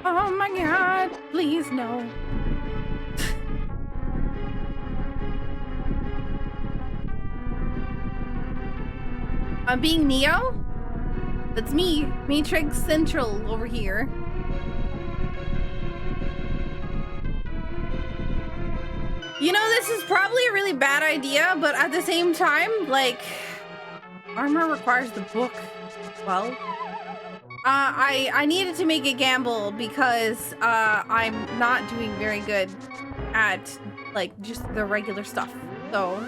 Oh my god, please no. I'm being Neo? That's me, Matrix Central over here. You know, this is probably a really bad idea, but at the same time, like, armor requires the book. Well, I needed to make a gamble because I'm not doing very good at, like, just the regular stuff. So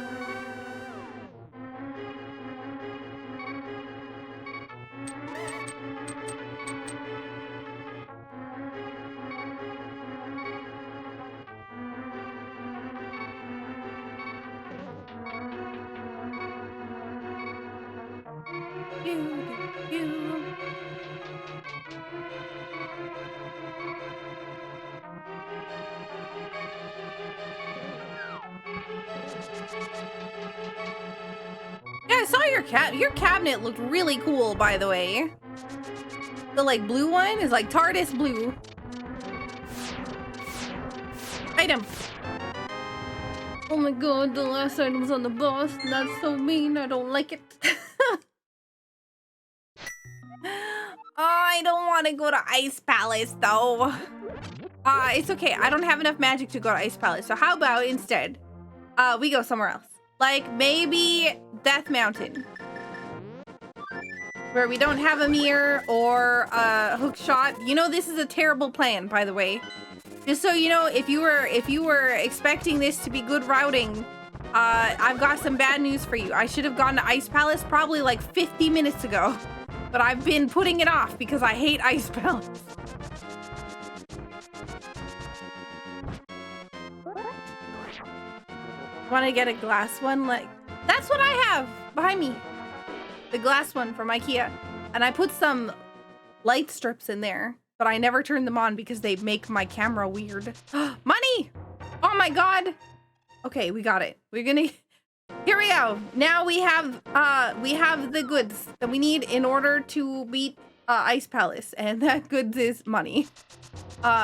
yeah, I saw your cabinet looked really cool, by the way. The like blue one is like TARDIS blue. Item. Oh my god, the last item's on the boss. That's so mean. I don't like it. Oh, I don't want to go to Ice Palace though. It's okay. I don't have enough magic to go to Ice Palace. So how about instead, we go somewhere else? Like maybe Death Mountain, where we don't have a mirror or a hook shot. You know, this is a terrible plan, by the way. Just so you know, if you were expecting this to be good routing, I've got some bad news for you. I should have gone to Ice Palace probably like 50 minutes ago, but I've been putting it off because I hate Ice Palace. Want to get a glass one? Like, that's what I have behind me. The glass one from IKEA. And I put some light strips in there, but I never turn them on because they make my camera weird. Money! Oh my god! Okay, we got it. We're gonna... Here we go. Now we have the goods that we need in order to beat Ice Palace. And that goods is money.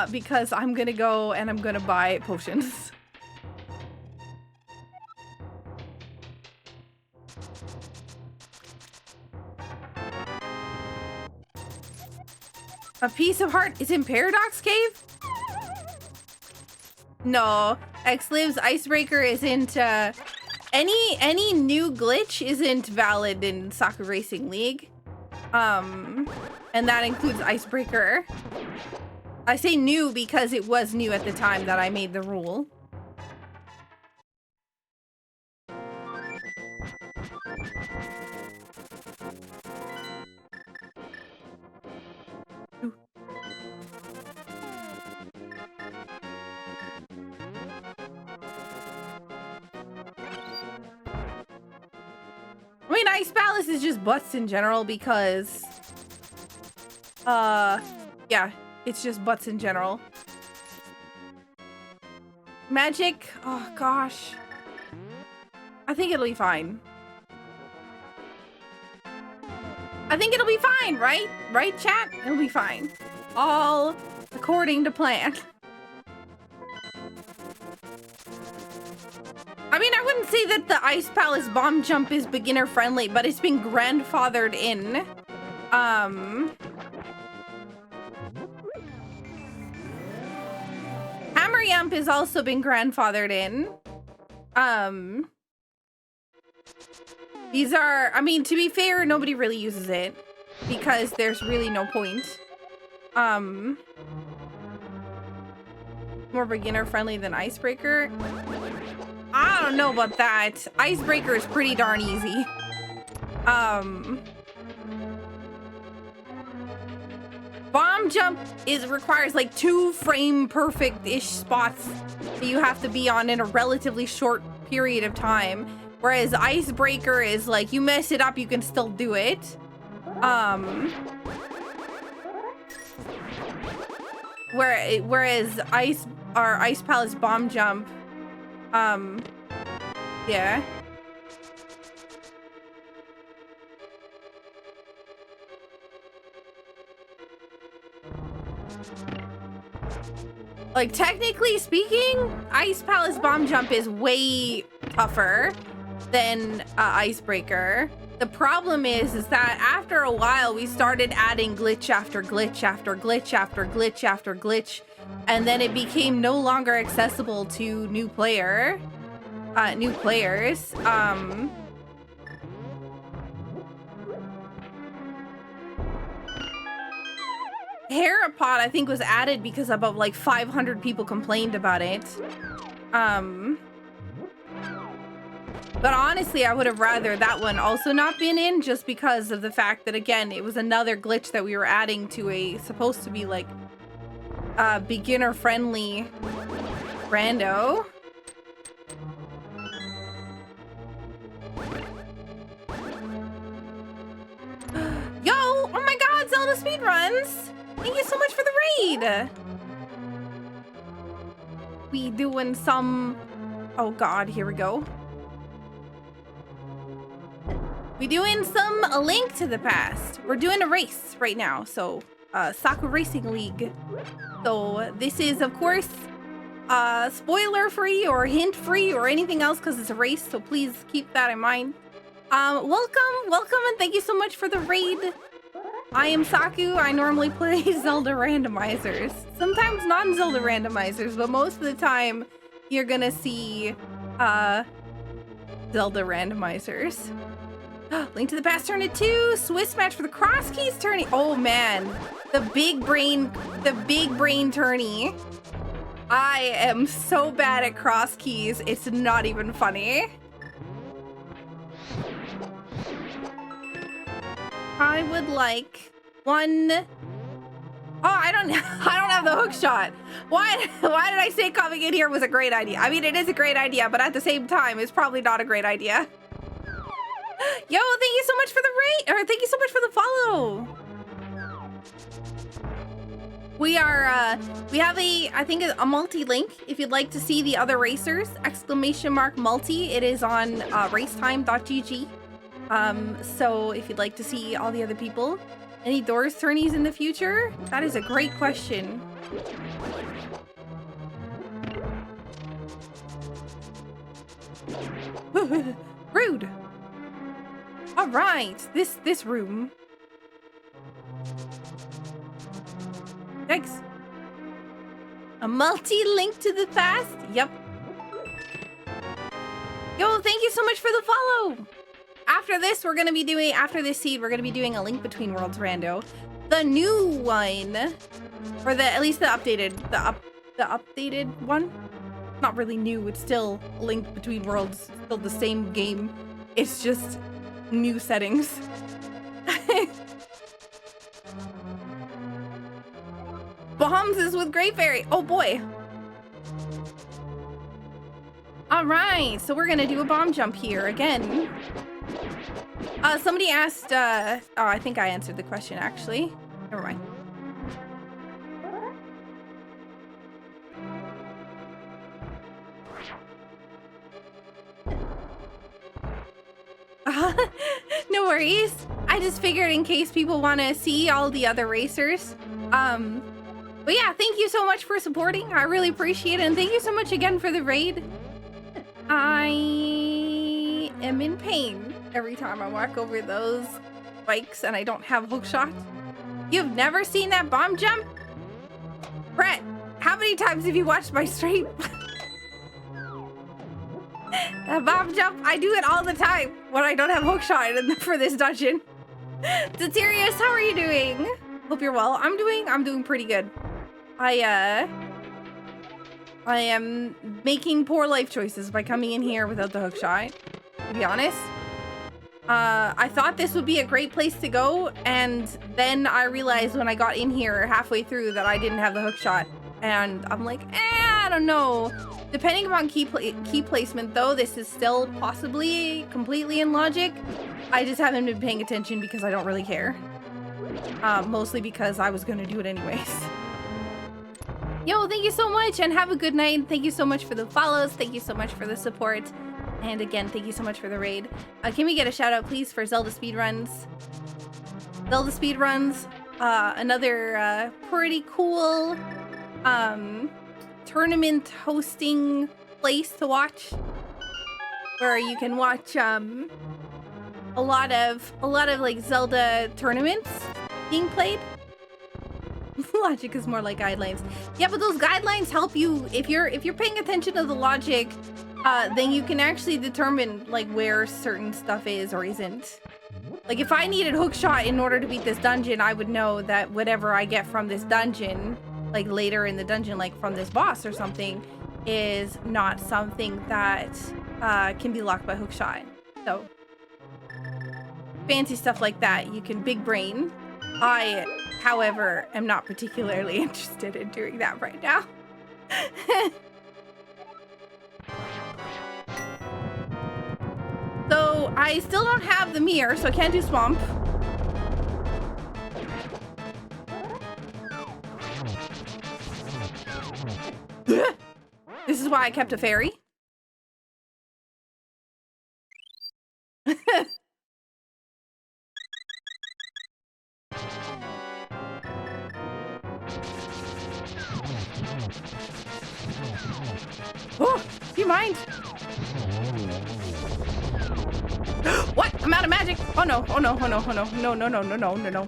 Because I'm gonna go and I'm gonna buy potions. A piece of heart is in Paradox Cave? No. X-Liv's Icebreaker isn't, any new glitch isn't valid in Saku Racing League. And that includes Icebreaker. I say new because it was new at the time that I made the rule. I mean, Ice Palace is just butts in general because, yeah, it's just butts in general. Magic, oh gosh. I think it'll be fine. I think it'll be fine, right? Right, chat? It'll be fine. All according to plan. I mean, I wouldn't say that the Ice Palace bomb jump is beginner friendly, but it's been grandfathered in. Hammer Yump has also been grandfathered in. These are, I mean, to be fair, nobody really uses it because there's really no point. More beginner friendly than Icebreaker. I don't know about that. Icebreaker is pretty darn easy. Bomb jump requires like 2 frame perfect-ish spots that you have to be on in a relatively short period of time. Whereas icebreaker is like, you mess it up, you can still do it. Whereas Ice Palace bomb jump, yeah. Like, technically speaking, Ice Palace bomb jump is way tougher than Icebreaker. The problem is that after a while, we started adding glitch after glitch after glitch after glitch after glitch, and then it became no longer accessible to new players. Herapod, I think, was added because about like 500 people complained about it. But honestly, I would have rather that one also not been in, just because of the fact that, again, it was another glitch that we were adding to a supposed to be like beginner friendly rando. Yo, oh my god, Zelda speedruns! Thank you so much for the raid! We doing some... Oh god, here we go. We doing some A Link to the Past. We're doing a race right now, so Saku Racing League. So this is, of course, spoiler free or hint free or anything else because it's a race, so please keep that in mind. Welcome, and thank you so much for the raid. I am Saku. I normally play Zelda randomizers. Sometimes non-Zelda randomizers, but most of the time you're gonna see Zelda randomizers. Link to the Past turned it 2. Swiss match for the cross keys turning. Oh man, the big brain tourney. I am so bad at cross keys, it's not even funny. I would like one. Oh, I don't have the hook shot. Why did I say coming in here was a great idea? I mean, it is a great idea, but at the same time, it's probably not a great idea. Yo, thank you so much for the rate, or thank you so much for the follow. We are, we have I think a multi-link. If you'd like to see the other racers, !multi. It is on racetime.gg. So if you'd like to see all the other people, any doors turnies in the future? That is a great question. Rude. All right, this room. Thanks. A multi-link to the past? Yep. Yo, thank you so much for the follow. After this, we're gonna be doing, after this seed, we're gonna be doing a Link Between Worlds rando. The new one, or at least the updated one. Not really new, it's still a Link Between Worlds, still the same game. It's just new settings. Bombs is with Great Fairy. Oh boy. All right, so we're gonna do a bomb jump here again. Somebody asked, oh, I think I answered the question actually. Never mind. No worries. I just figured in case people want to see all the other racers. But yeah, thank you so much for supporting. I really appreciate it. And thank you so much again for the raid. I am in pain every time I walk over those bikes and I don't have hook shot. You've never seen that bomb jump? Brett, how many times have you watched my stream? That bomb jump, I do it all the time when I don't have hook shot for this dungeon. Detirius, how are you doing? Hope you're well. I'm doing pretty good. I am making poor life choices by coming in here without the hook shot, to be honest. I thought this would be a great place to go, and then I realized when I got in here halfway through that I didn't have the hook shot, and I'm like, I don't know. Depending upon key placement, though, this is still possibly completely in logic. I just haven't been paying attention because I don't really care. Mostly because I was gonna do it anyways. Yo, thank you so much, and have a good night. Thank you so much for the follows. Thank you so much for the support. And again, thank you so much for the raid. Can we get a shout out, please, for Zelda speedruns? Zelda speedruns, another pretty cool tournament hosting place to watch, where you can watch a lot of like Zelda tournaments being played. Logic is more like guidelines. Yeah, but those guidelines help you if you're paying attention to the logic. Then you can actually determine like where certain stuff is or isn't. Like if I needed hookshot in order to beat this dungeon, I would know that whatever I get from this dungeon, like later in the dungeon, like from this boss or something, is not something that can be locked by hookshot. So fancy stuff like that, you can big brain. I, however, am not particularly interested in doing that right now. So I still don't have the mirror, so I can't do swamp. This is why I kept a fairy. Oh, do you mind? What? I'm out of magic. Oh no, oh no, oh no, oh no, no, no, no, no, no, no, no.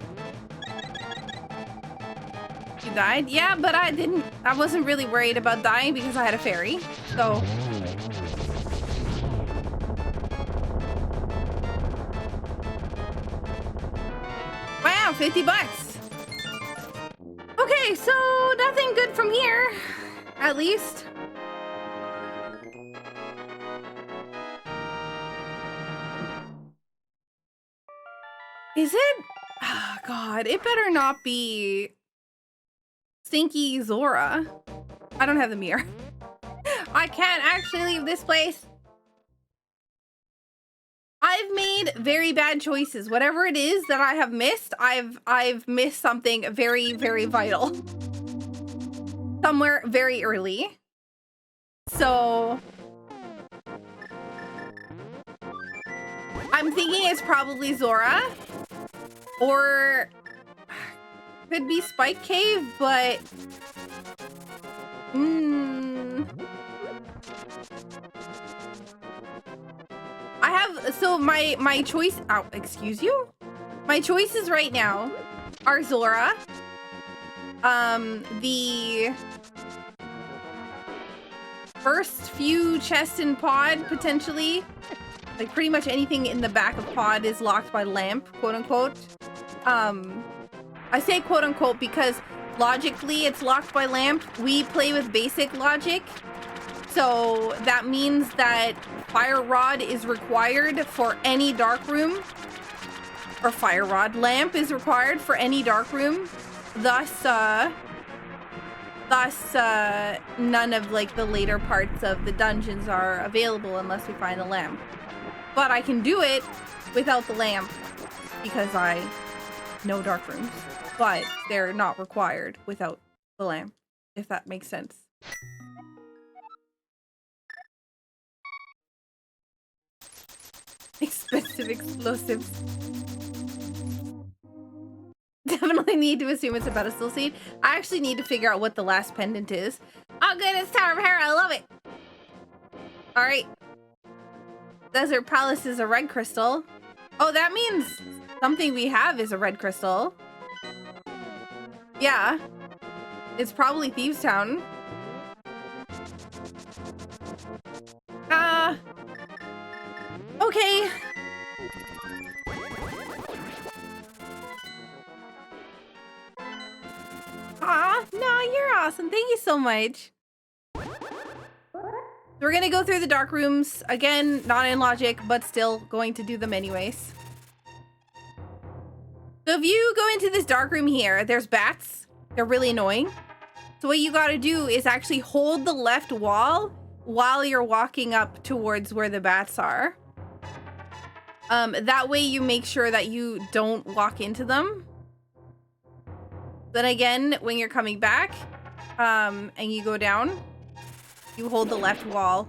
You died? Yeah, but I wasn't really worried about dying because I had a fairy. So. Wow, 50 bucks. Okay, so nothing good from here, at least. Is it? Oh, God, it better not be Stinky Zora. I don't have the mirror. I can't actually leave this place. I've made very bad choices. Whatever it is that I have missed, I've missed something very, very vital. Somewhere very early. So I'm thinking it's probably Zora. Or could be Spike Cave, but I have, so my choice, oh, excuse you? My choices right now are Zora, the first few chests in pod, potentially. Like pretty much anything in the back of pod is locked by lamp, quote unquote. I say quote unquote because logically it's locked by lamp. We play with basic logic. So that means that fire rod is required for any dark room, or fire rod lamp is required for any dark room. Thus none of like the later parts of the dungeons are available unless we find a lamp. But I can do it without the lamp because I know dark rooms, but they're not required without the lamp, if that makes sense. Expensive explosives. Definitely need to assume it's a pedestal seed. I actually need to figure out what the last pendant is. Oh goodness, Tower of Hera, I love it. All right. Desert Palace is a red crystal. Oh, that means something we have is a red crystal. Yeah. It's probably Thieves Town. Okay. Aw, no, you're awesome. Thank you so much. we're gonna go through the dark rooms. Again, not in logic, but still going to do them anyways. So if you go into this dark room here, there's bats. They're really annoying. So what you gotta do is actually hold the left wall while you're walking up towards where the bats are. That way you make sure that you don't walk into them. Then again, when you're coming back, and you go down, you hold the left wall.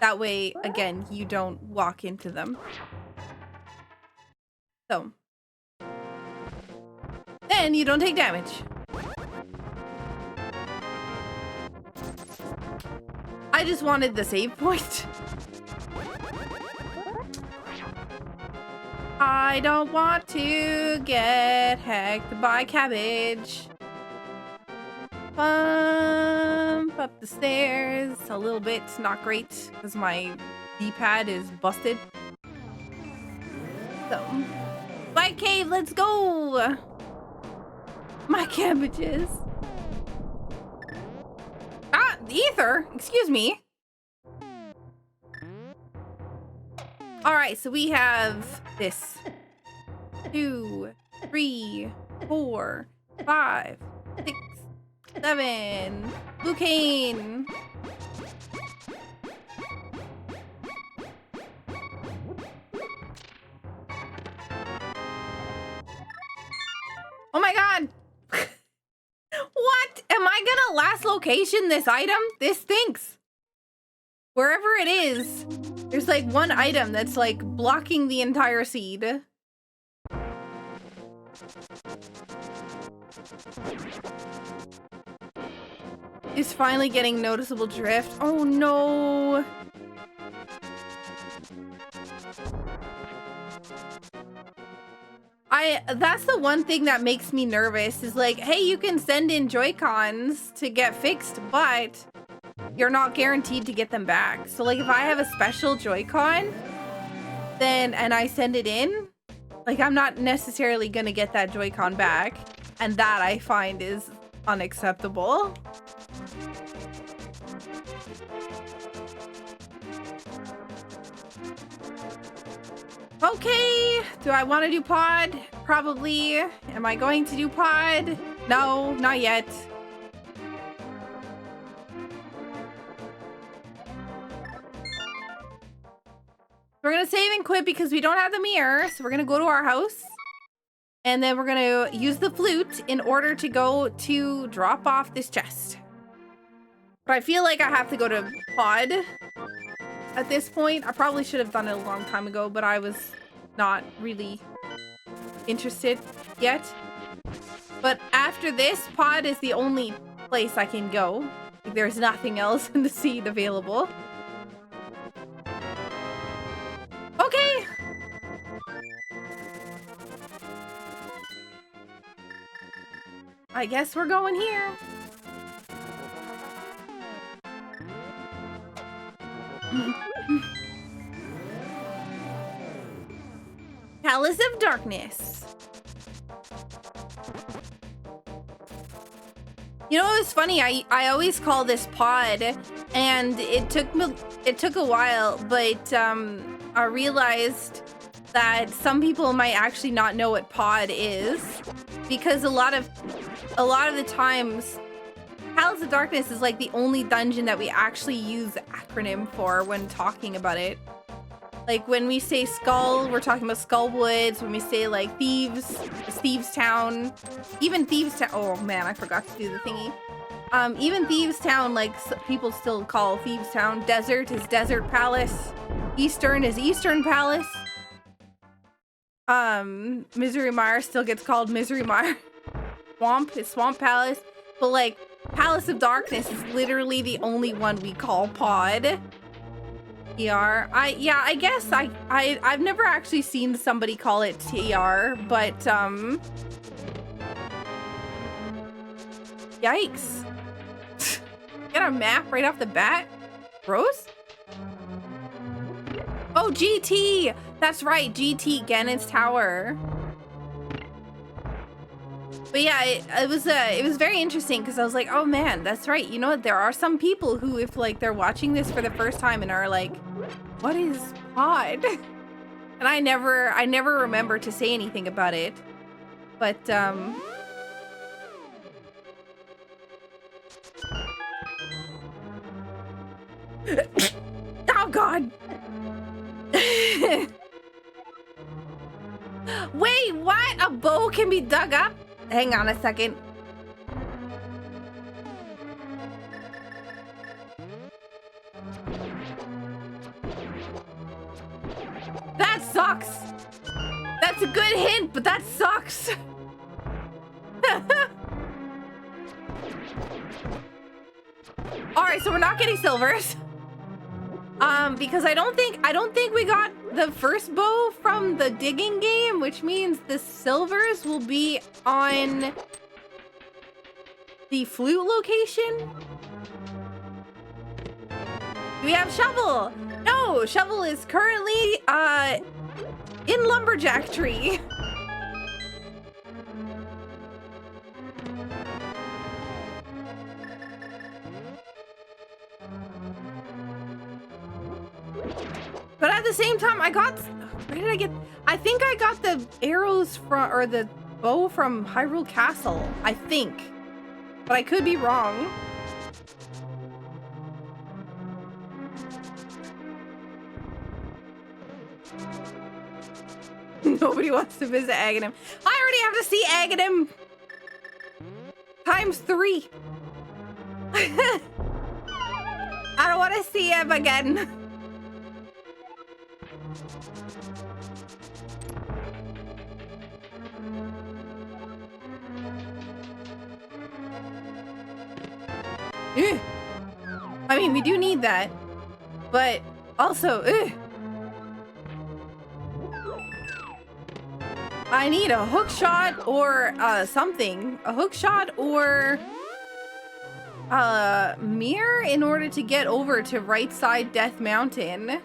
That way, again, you don't walk into them. So. Then you don't take damage. I just wanted the save point. I don't want to get hacked by cabbage. Bump up the stairs a little bit. Not great because my D-pad is busted. So, White Cave, let's go. My cabbages. Ah, the ether. Excuse me. All right, so we have this. 2, 3, 4, 5, 6, 7. Blue cane. Oh my god. What? Am I gonna last location this item? This stinks. Wherever it is, there's like one item that's like blocking the entire seed. It's finally getting noticeable drift. Oh no. That's the one thing that makes me nervous is like, hey, you can send in Joy-Cons to get fixed, but you're not guaranteed to get them back. So like if I have a special Joy-Con, and I send it in, like I'm not necessarily gonna get that Joy-Con back. And that I find is unacceptable. Okay, do I want to do pod? Probably. Am I going to do pod? No, not yet. We're gonna save and quit because we don't have the mirror. So we're gonna go to our house. And then we're gonna use the flute in order to go to drop off this chest. But I feel like I have to go to pod at this point. I probably should have done it a long time ago, but I was not really interested yet. But after this, pod is the only place I can go. There's nothing else in the seed available. Okay. I guess we're going here. Palace of Darkness. You know, it was funny. I always call this pod, and it took a while, but I realized that some people might actually not know what pod is, because a lot of the times, Palace of Darkness is like the only dungeon that we actually use the acronym for when talking about it. Like when we say Skull, we're talking about Skull Woods. When we say like Thieves, it's Thieves Town. Even Thieves Town, oh man, I forgot to do the thingy. Even Thieves Town, like people still call Thieves Town. Desert is Desert Palace. Eastern is Eastern Palace. Misery Mire still gets called Misery Mire. Swamp is Swamp Palace. But like Palace of Darkness is literally the only one we call pod. TR. I guess I've never actually seen somebody call it TR, but yikes. Get a map right off the bat? Gross? Oh, GT! That's right, GT, Ganon's Tower. But yeah, it was very interesting because I was like, oh man, that's right. You know what? There are some people who, if like they're watching this for the first time and are like, what is pod? And I never remember to say anything about it. But oh god. Wait, what? A bow can be dug up? Hang on a second. That sucks. That's a good hint, but that sucks. All right, so we're not getting silvers. Because I don't think we got the first bow from the digging game, which means the silvers will be on the flute location. Do we have shovel? No, shovel is currently in lumberjack tree. But at the same time, where did I get? I think I got the arrows from, or the bow from Hyrule Castle, I think. But I could be wrong. Nobody wants to visit Aghanim. I already have to see Aghanim times 3. I don't want to see him again. I mean, we do need that, but also, I need a hook shot or something. A hook shot or mirror in order to get over to right side Death Mountain.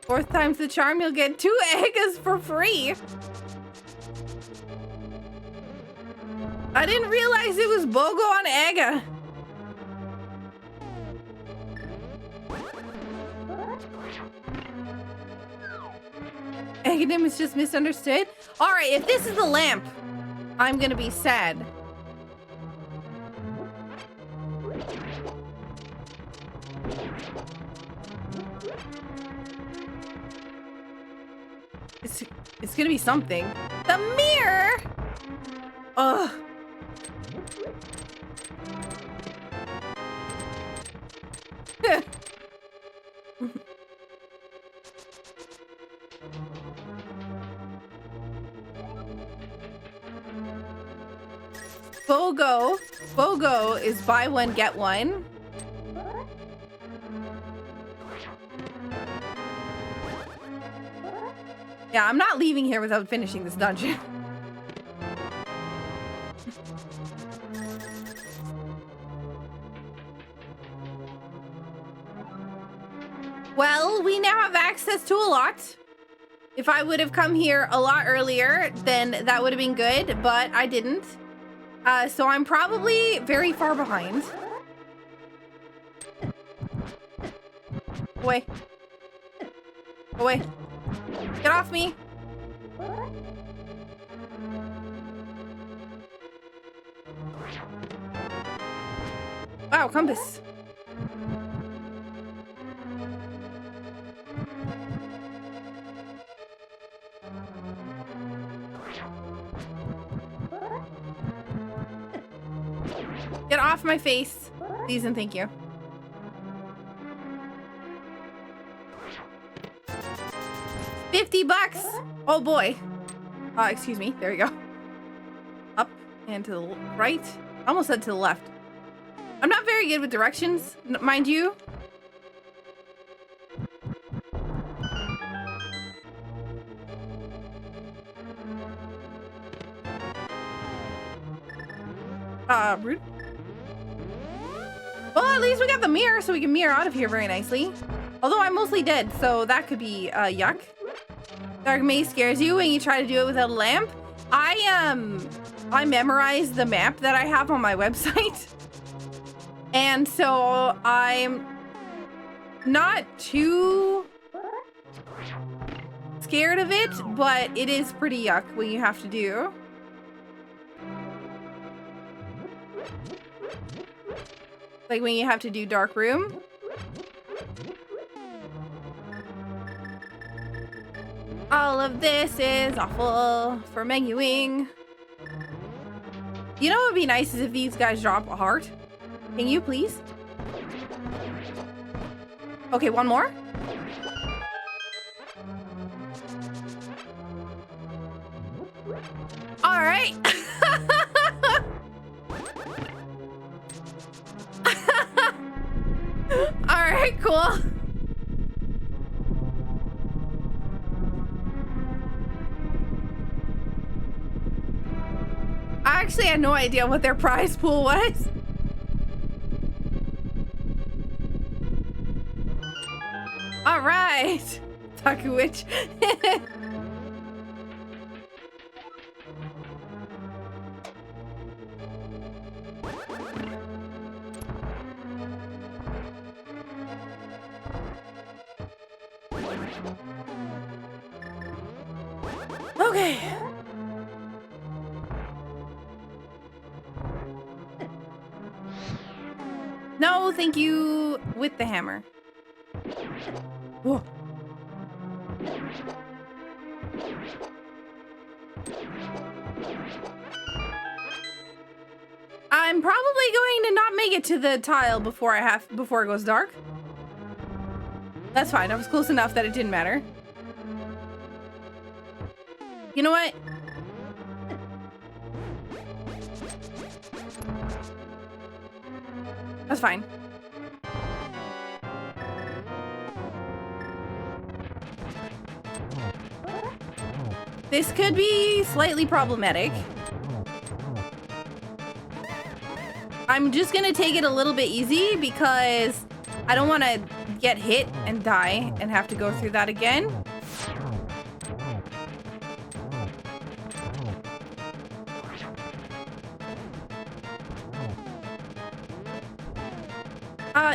Fourth time's the charm, you'll get 2 eggs for free. I didn't realize it was BOGO on Aga. Aghanim is just misunderstood. All right, if this is the lamp, I'm gonna be sad. It's gonna be something. The mirror. Ugh. BOGO is buy one, get one. Yeah, I'm not leaving here without finishing this dungeon. Well, we now have access to a lot. If I would have come here a lot earlier, then that would have been good, but I didn't. So I'm probably very far behind. Away. Away. Get off me. Wow, compass. Get off my face, please and thank you. $50. Oh boy. Excuse me. There we go. Up and to the right. I almost said to the left. I'm not very good with directions, mind you. Rude. Well, at least we got the mirror, so we can mirror out of here very nicely. Although I'm mostly dead, so that could be, yuck. Dark maze scares you when you try to do it without a lamp. I memorized the map that I have on my website. And so I'm not too scared of it, but it is pretty yuck when you have to do. Like when you have to do dark room. All of this is awful for menuing. You know what would be nice is if these guys drop a heart. Can you please? Okay, one more. All right. All right, cool. I actually had no idea what their prize pool was. All right, Saku witch. Okay. No, thank you with the hammer. Whoa. I'm probably going to not make it to the tile before it goes dark. That's fine. I was close enough that it didn't matter. You know what? That's fine. This could be slightly problematic. I'm just gonna take it a little bit easy because I don't want to get hit and die and have to go through that again.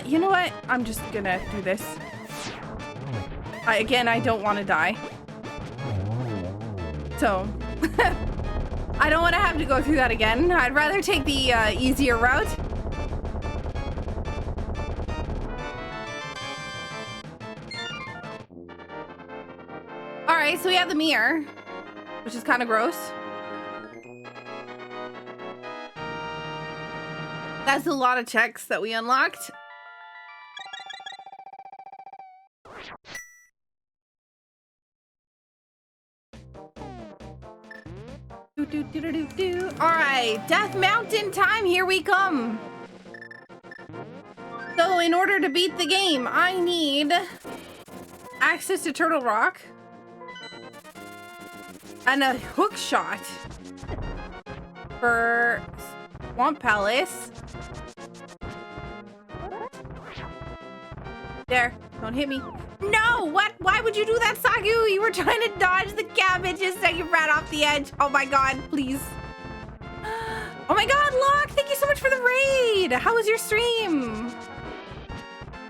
You know what? I'm just gonna do this. Again, I don't want to die. So, I don't want to have to go through that again. I'd rather take the easier route. Alright, so we have the mirror, which is kind of gross. That's a lot of checks that we unlocked. All right, Death Mountain time, here we come. So in order to beat the game, I need access to Turtle Rock and a hook shot for Swamp Palace. There, don't hit me. No, what? Why would you do that, Saku? You were trying to dodge the cabbages and you ran off the edge. Oh my god, please. Oh my god, Locke, thank you so much for the raid. How was your stream?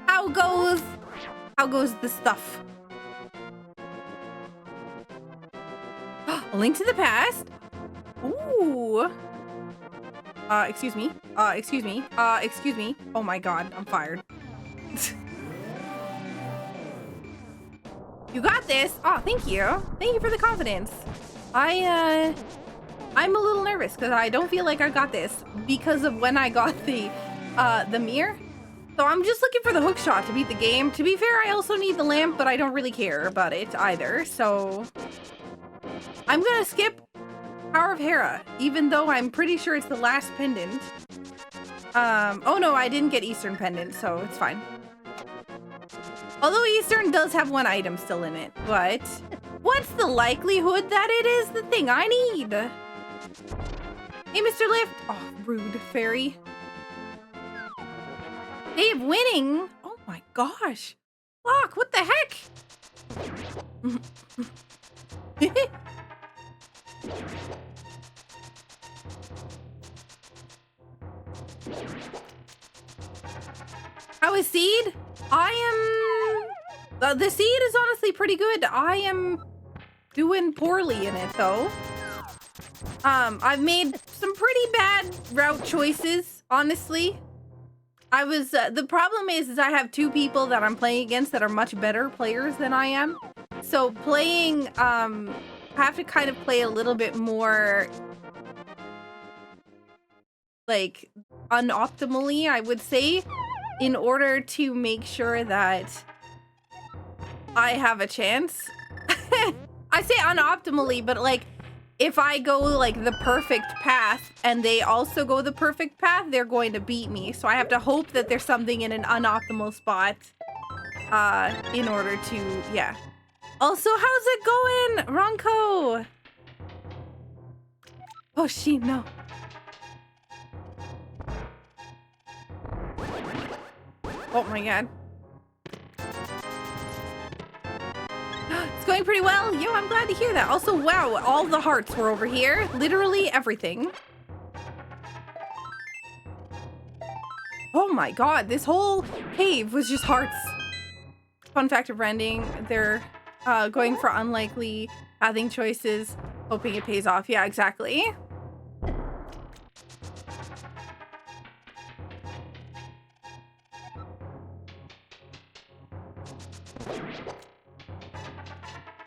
How goes the stuff? A Link to the Past. Ooh. Excuse me. Excuse me. Excuse me. Oh my god, I'm fired. You got this. Oh, thank you. Thank you for the confidence. I'm a little nervous because I don't feel like I got this because of when I got the mirror. So I'm just looking for the hook shot to beat the game. To be fair, I also need the lamp, but I don't really care about it either. So I'm gonna skip Power of Hera, even though I'm pretty sure it's the last pendant. Oh no, I didn't get Eastern pendant, so it's fine. Although Eastern does have one item still in it, but what's the likelihood that it is the thing I need? Hey, Mr. Lift. Oh, rude fairy. Dave winning. Oh my gosh. Fuck, what the heck? a seed? I am... the seed is honestly pretty good. I am doing poorly in it, though. I've made some pretty bad route choices, honestly. I was... the problem is I have two people that I'm playing against that are much better players than I am. So playing... I have to kind of play a little bit more... like, unoptimally, I would say, in order to make sure that I have a chance. I say unoptimally, but like, if I go like the perfect path and they also go the perfect path, they're going to beat me. So I have to hope that there's something in an unoptimal spot in order to, yeah. Also, how's it going, Ronco? Oh, she, no. Oh my god. It's going pretty well. Yo, I'm glad to hear that. Also, wow, all the hearts were over here. Literally everything. Oh my god, this whole cave was just hearts. Fun fact of branding, they're going for unlikely pathing choices, hoping it pays off. Yeah, exactly.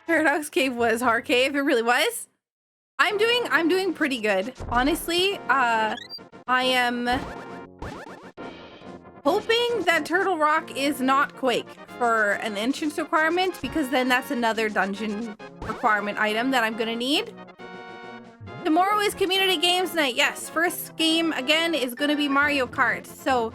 Paradox Cave was hard cave. It really was. I'm doing pretty good. Honestly, I am hoping that Turtle Rock is not Quake for an entrance requirement, because then that's another dungeon requirement item that I'm gonna need. Tomorrow is community games night. Yes, first game again is gonna be Mario Kart. So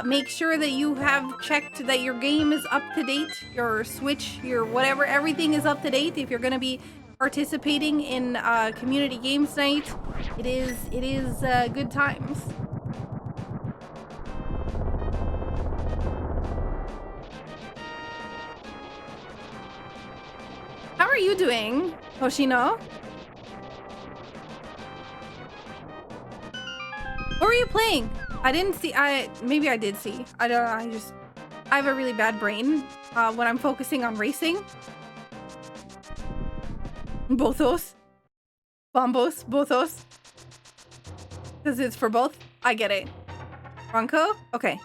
make sure that you have checked that your game is up to date, your Switch, your whatever, everything is up to date. If you're gonna be participating in community games night, it is good times. How are you doing, Hoshino? What were you playing? I didn't see. Maybe I did see. I don't know. I have a really bad brain when I'm focusing on racing. Bothos. Bombos. Bothos. Because it's for both. I get it. Ronco? Okay.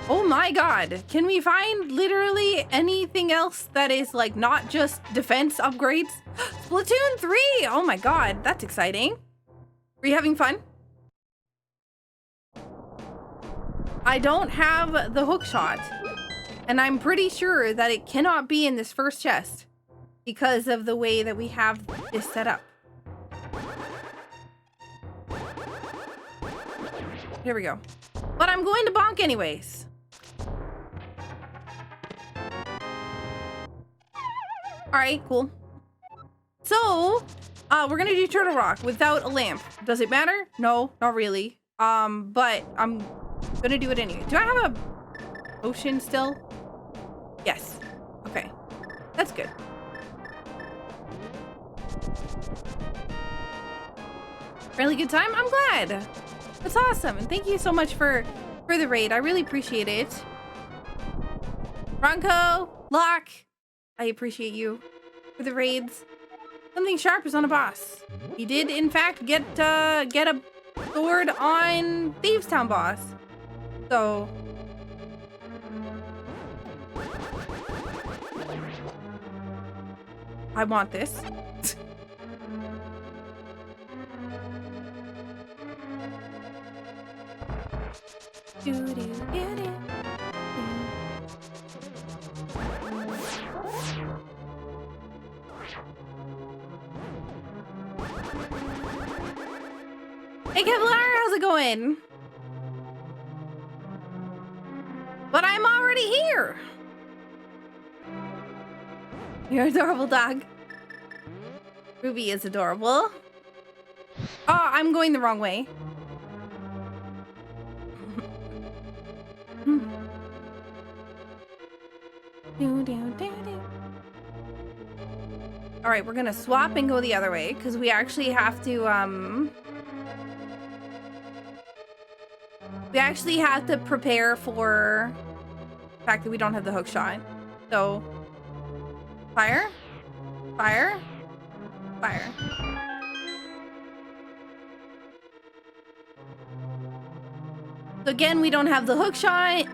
Oh my god. Can we find literally anything else that is like not just defense upgrades? Splatoon 3! Oh my god, that's exciting. Are you having fun? I don't have the hook shot. And I'm pretty sure that it cannot be in this first chest because of the way that we have this set up. Here we go. But I'm going to bonk anyways. Alright, cool. So, we're gonna do Turtle Rock without a lamp. Does it matter? No, not really. But I'm gonna do it anyway. Do I have a potion still? Yes. Okay. That's good. Really good time? I'm glad. That's awesome. And thank you so much for the raid. I really appreciate it. Ronco, Locke, I appreciate you for the raids. Something sharp is on a boss. He did, in fact, get a sword on Thieves Town boss. So... I want this. Hey Kevlar, how's it going? But I'm already here. You're adorable, dog. Ruby is adorable. Oh, I'm going the wrong way. All right, we're gonna swap and go the other way because we actually have to, we actually have to prepare for the fact that we don't have the hook shot. So, fire, fire, fire. So again, we don't have the hook shot.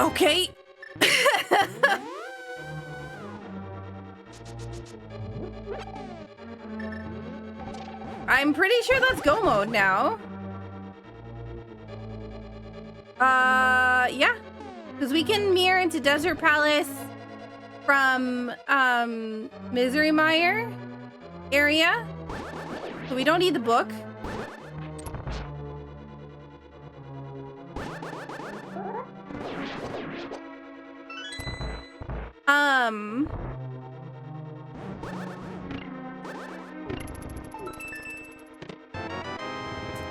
Okay. I'm pretty sure that's go mode now. Yeah. Because we can mirror into Desert Palace from, Misery Mire area. So we don't need the book.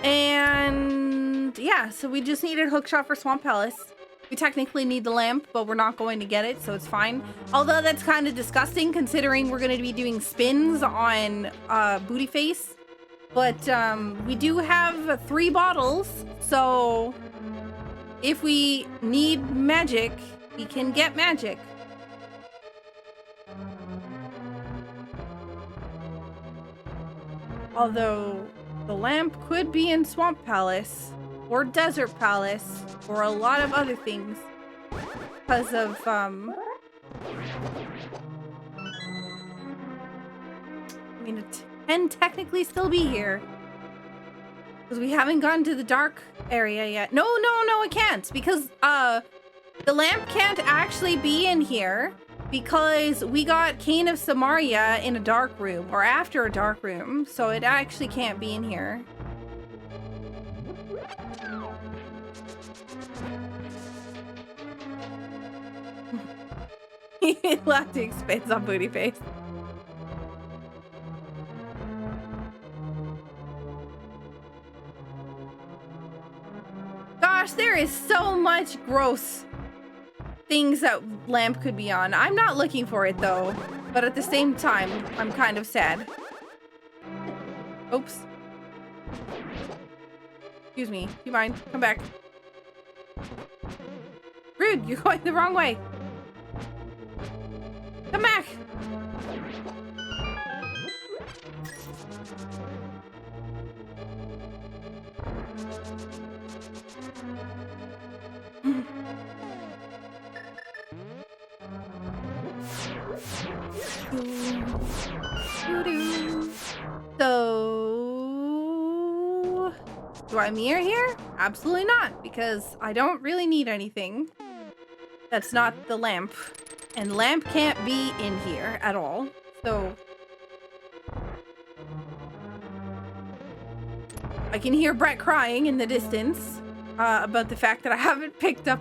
And yeah, so we just needed hookshot for Swamp Palace. We technically need the lamp, but we're not going to get it, so it's fine. Although that's kind of disgusting considering we're going to be doing spins on Booty Face. But we do have 3 bottles, so if we need magic, we can get magic. Although the lamp could be in Swamp Palace or Desert Palace or a lot of other things because of I mean, it can technically still be here because we haven't gone to the dark area yet. No, it can't, because the lamp can't actually be in here because we got Cane of Samaria in a dark room, or after a dark room, so it actually can't be in here. Lactic spits on Booty Face. Gosh, there is so much gross things that lamp could be on. I'm not looking for it though, but at the same time, I'm kind of sad. Oops. Excuse me. Do you mind? Come back. Rude, you're going the wrong way. Come back. So, do I mirror here? Absolutely not, because I don't really need anything that's not the lamp. And lamp can't be in here at all. So, I can hear Brett crying in the distance about the fact that I haven't picked up,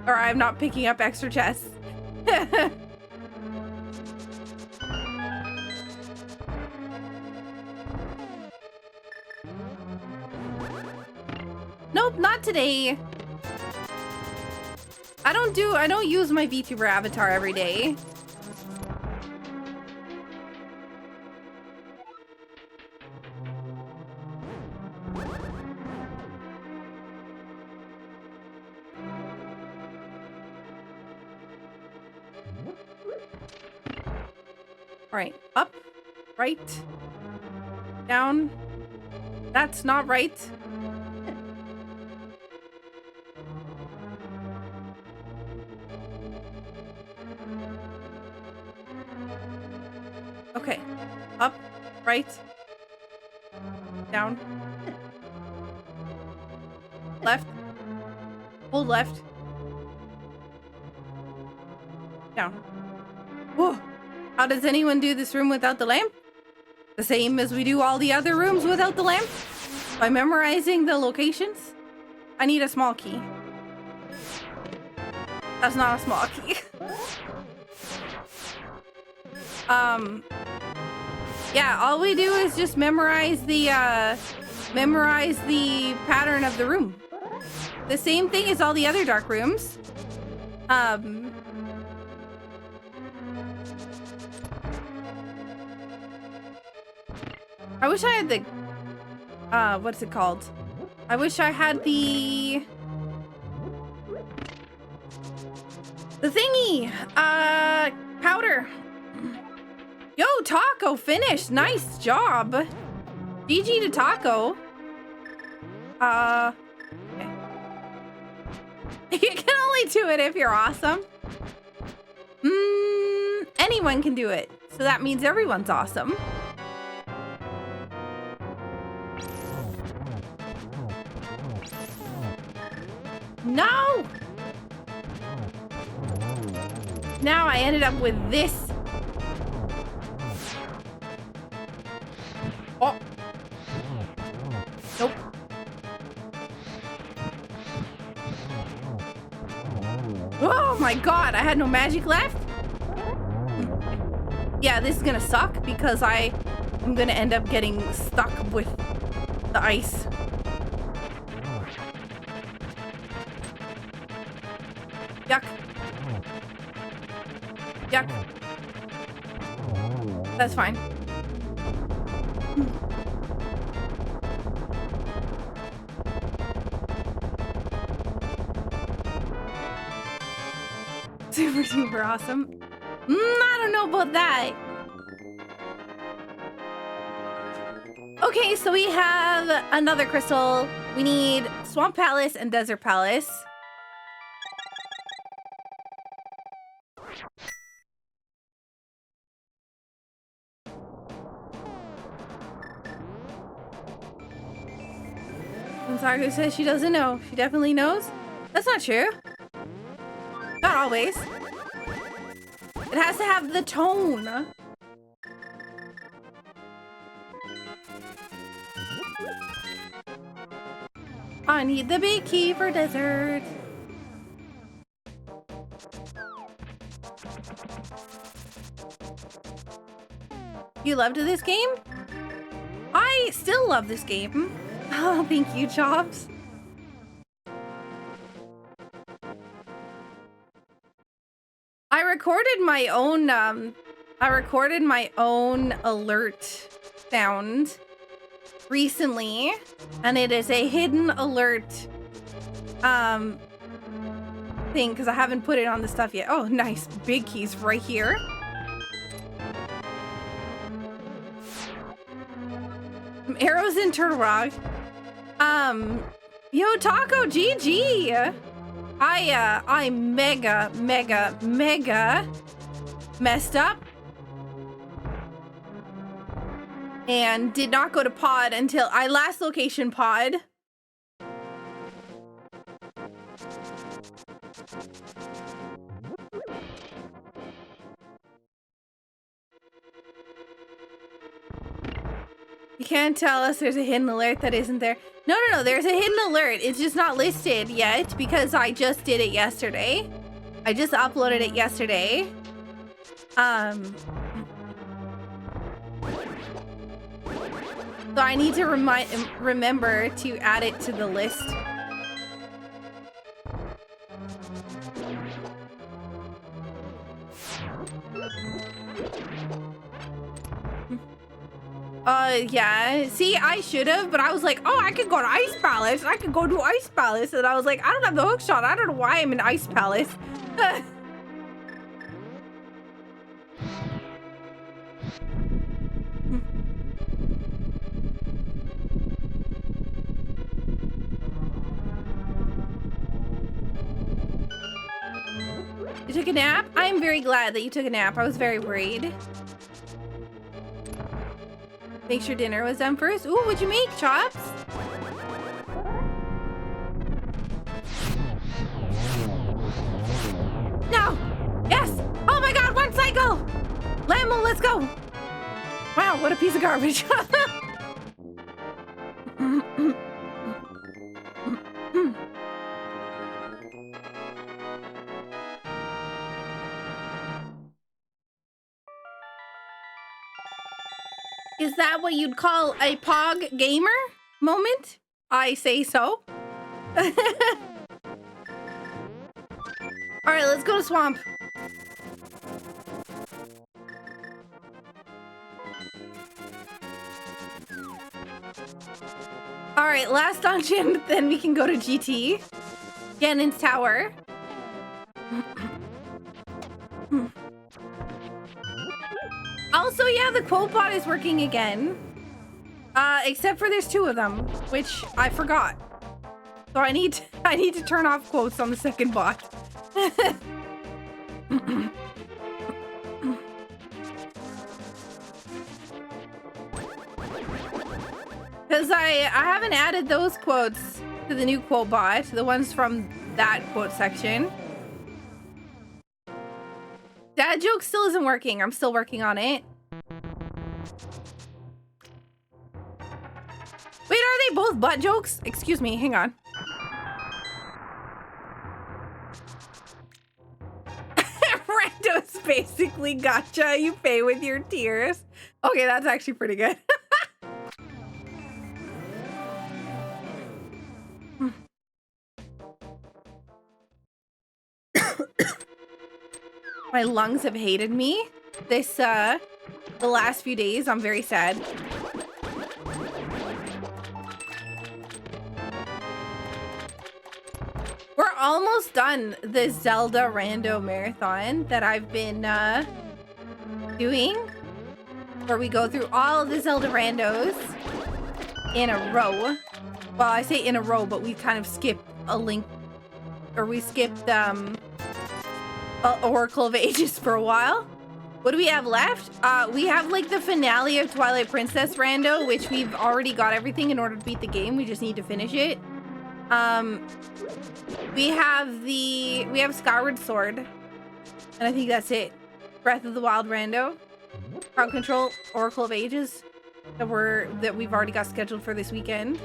or I'm not picking up extra chests. Nope, not today. I don't use my VTuber avatar every day. All right, up, right, down. That's not right. Okay, up, right, down, left, hold left, down. Whoa, how does anyone do this room without the lamp? The same as we do all the other rooms without the lamp? By memorizing the locations? I need a small key. That's not a small key. Yeah, all we do is just memorize the pattern of the room. The same thing as all the other dark rooms. I wish I had the, what's it called? I wish I had the thingy, powder. Yo, Taco finished. Nice job. GG to Taco. Okay. You can only do it if you're awesome. Anyone can do it. So that means everyone's awesome. No! Now I ended up with this. Oh. Nope. Oh my god, I had no magic left? Yeah, this is gonna suck because I'm gonna end up getting stuck with the ice. Yuck. Yuck. That's fine. Super, super awesome. I don't know about that. Okay, so we have another crystal. We need Swamp Palace and Desert Palace. And Saku says she doesn't know. She definitely knows. That's not true. Not always. It has to have the tone. I need the big key for desert. You loved this game? I still love this game. Oh, thank you, Chops. I recorded my own alert sound recently, and it is a hidden alert thing because I haven't put it on the stuff yet. Oh, nice. Big keys right here. Some arrows in Turtle Rock. Yo, Taco, GG. I mega messed up and did not go to pod until I last location pod. You can't tell us there's a hidden alert that isn't there. No, there's a hidden alert. It's just not listed yet because I just did it yesterday. I just uploaded it yesterday. So I need to remember to add it to the list. Yeah. See, I should have, but I was like, oh, I could go to Ice Palace. I could go to Ice Palace. And I was like, I don't have the hook shot. I don't know why I'm in Ice Palace. You took a nap? I am very glad that you took a nap. I was very worried. Make sure dinner was done first. Ooh, what'd you make, Chops? No! Yes! Oh my god, one cycle! Lambo, let's go! Wow, what a piece of garbage. Is that what you'd call a pog gamer moment? I say so. All right, let's go to Swamp. All right, last dungeon, then we can go to GT. Ganon's Tower. Also, yeah, the quote bot is working again. Except for there's 2 of them, which I forgot. So I need to turn off quotes on the second bot. Because I haven't added those quotes to the new quote bot, the ones from that quote section. Dad joke still isn't working. I'm still working on it. Wait, are they both butt jokes? Excuse me, hang on. Rando's basically gotcha. You pay with your tears. Okay, that's actually pretty good. My lungs have hated me this, the last few days. I'm very sad. We're almost done the Zelda Rando Marathon that I've been, doing. Where we go through all of the Zelda Randos in a row. Well, I say in a row, but we kind of skipped a link. Or we skipped, Oracle of Ages for a while. What do we have left? We have like the finale of Twilight Princess Rando, which we've already got everything in order to beat the game. We just need to finish it. We have Skyward Sword, and I think that's it. Breath of the Wild Rando, Crowd Control, Oracle of Ages that we've already got scheduled for this weekend.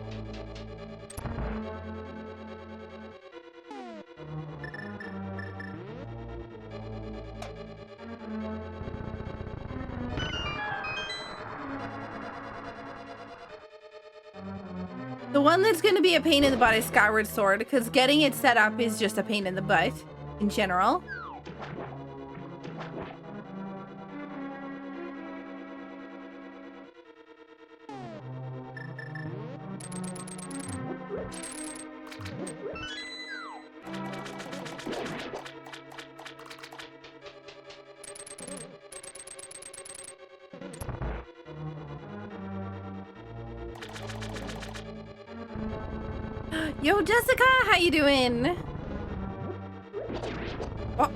The one that's going to be a pain in the butt is Skyward Sword, because getting it set up is just a pain in the butt in general. Yo, Jessica, how you doing? Oh.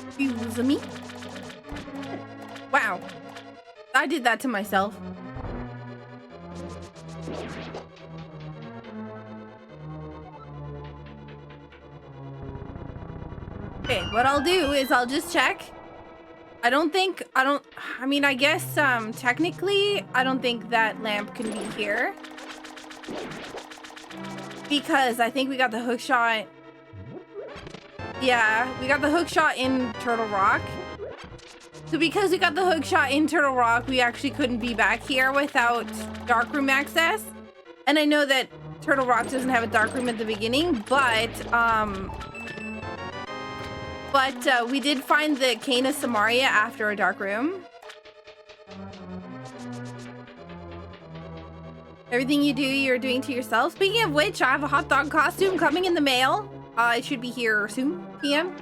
Excuse me. Wow. I did that to myself. Okay, what I'll do is I'll just check. I mean, I guess, technically, I don't think that lamp can be here. Because I think we got the hook shot. Yeah, we got the hook shot in Turtle Rock. So because we got the hook shot in Turtle Rock, we actually couldn't be back here without darkroom access. And I know that Turtle Rock doesn't have a darkroom at the beginning, but we did find the Cane of Samaria after a darkroom. Everything you do, you're doing to yourself. Speaking of which, I have a hot dog costume coming in the mail. It should be here soon, PM.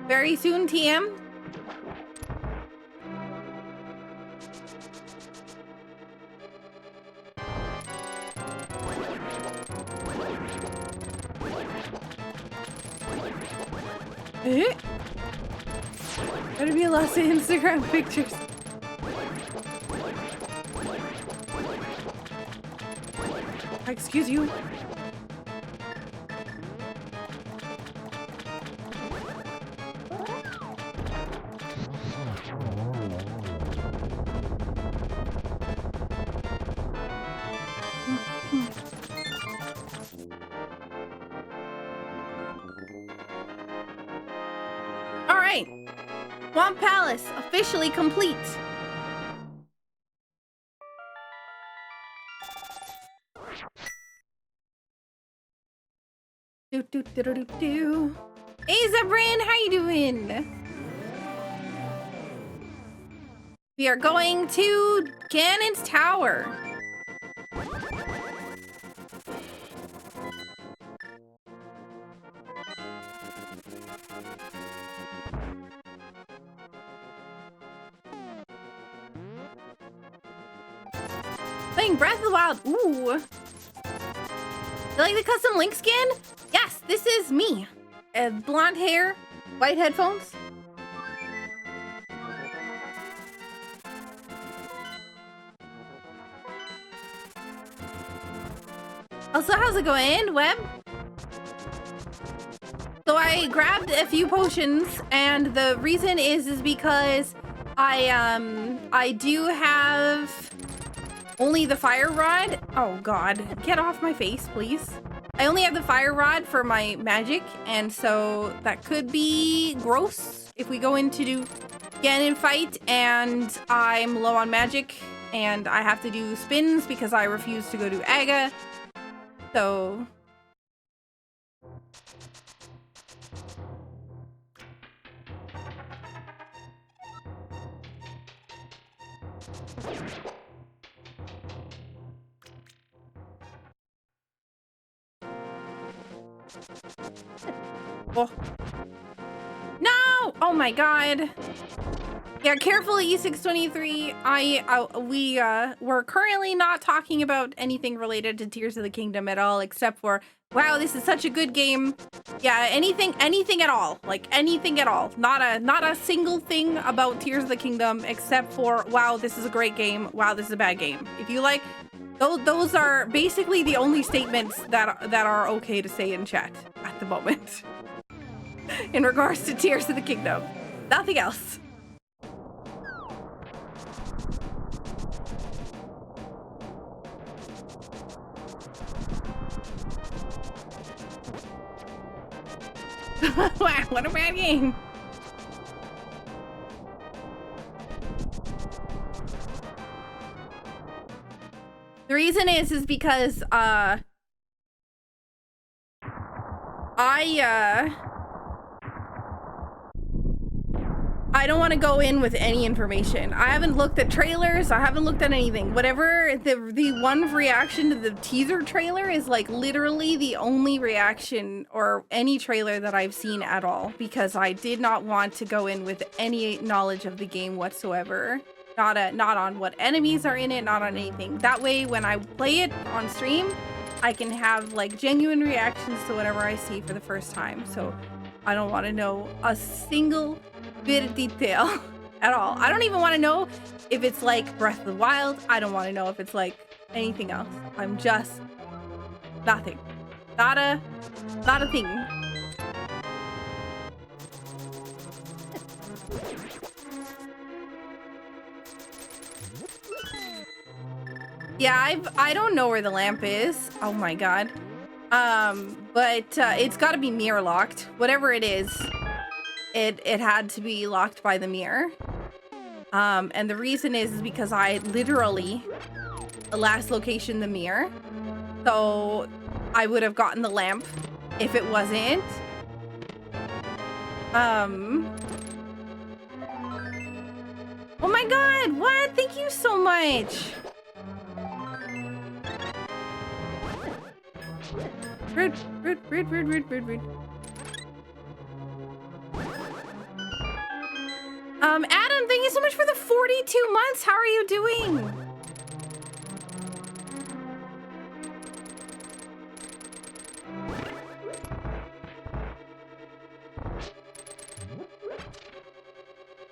Very soon, TM. Better be lots of Instagram pictures. Excuse you. All right. Swamp Palace officially complete. Do, do, do, do, do, do. Hey, Zebrin, how you doing? We are going to Ganon's Tower. Playing Breath of the Wild. Ooh. You like the custom Link skin? Yes, this is me. Blonde hair, white headphones. Also, how's it going, Web? So I grabbed a few potions, and the reason is because I do have only the fire rod. Oh God, get off my face, please. I only have the fire rod for my magic, and so that could be gross if we go into do Ganon fight and I'm low on magic and I have to do spins because I refuse to go to Aga. So oh. No! Oh my God. Yeah, careful E623. We're currently not talking about anything related to Tears of the Kingdom at all, except for, wow, this is such a good game. Yeah, anything at all. Like anything at all. Not a single thing about Tears of the Kingdom except for, wow, this is a great game. Wow, this is a bad game. If you like, those are basically the only statements that are okay to say in chat at the moment. In regards to Tears of the Kingdom. Nothing else. Wow, what a bad game. The reason is because I don't want to go in with any information. I haven't looked at trailers. I haven't looked at anything. Whatever the one reaction to the teaser trailer is like literally the only reaction or any trailer that I've seen at all, because I did not want to go in with any knowledge of the game whatsoever. Not on what enemies are in it, not on anything. That way, when I play it on stream, I can have like genuine reactions to whatever I see for the first time. So I don't want to know a single bit of detail at all. I don't even want to know if it's like Breath of the Wild. I don't want to know if it's like anything else. I'm just nothing. Not a thing. Yeah, I don't know where the lamp is. Oh my God. But it's got to be mirror locked. Whatever it is. It had to be locked by the mirror. And the reason is because I literally, the last location, the mirror. So I would have gotten the lamp if it wasn't. Oh my God, what? Thank you so much. Rude. Adam, thank you so much for the 42 months. How are you doing?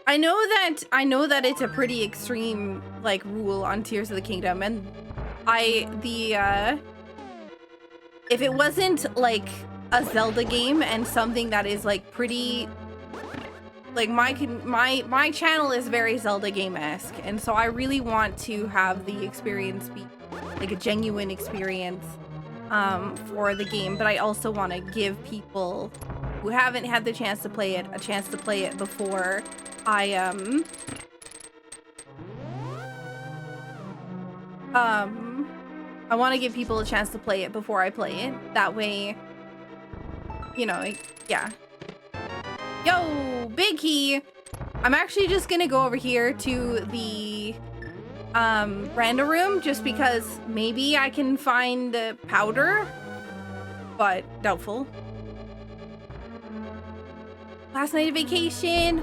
I know that it's a pretty extreme like rule on Tears of the Kingdom, and if it wasn't like a Zelda game and something that is like pretty, like my channel is very Zelda game-esque, and so I really want to have the experience be like a genuine experience for the game, but I also want to give people who haven't had the chance to play it a chance to play it before I want to give people a chance to play it before I play it. That way you know, yeah. Yo, big key. I'm actually just gonna go over here to the random room just because maybe I can find the powder, but doubtful. Last night of vacation.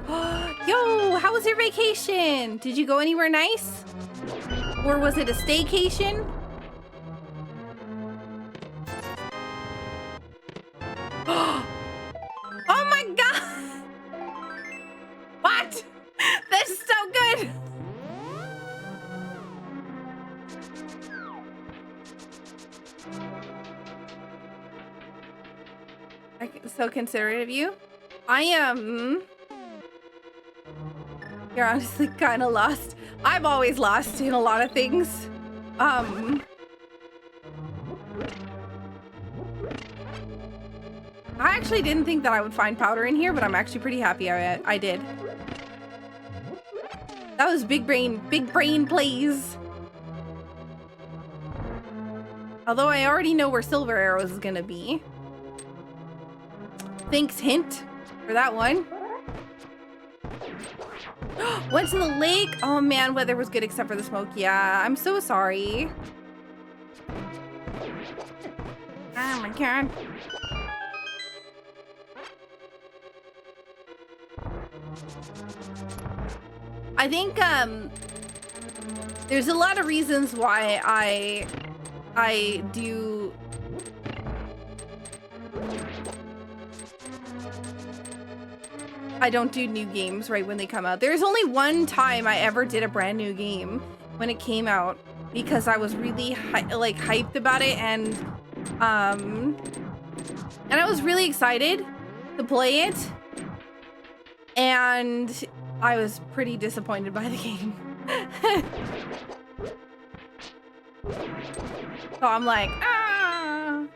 Yo, how was your vacation? Did you go anywhere nice? Or was it a staycation? Oh my god! What? This is so good! So considerate of you. I am... You're honestly kind of lost. I'm always lost in a lot of things. I actually didn't think that I would find powder in here, but I'm actually pretty happy I did. That was big brain plays. Although I already know where silver arrows is gonna be. Thanks, hint, for that one. Went to the lake. Oh man, weather was good except for the smoke. Yeah, I'm so sorry. Oh my god. I think there's a lot of reasons why I do I don't do new games right when they come out. There's only one time I ever did a brand new game when it came out because I was really hyped about it, and I was really excited to play it, and I was pretty disappointed by the game. So I'm like, I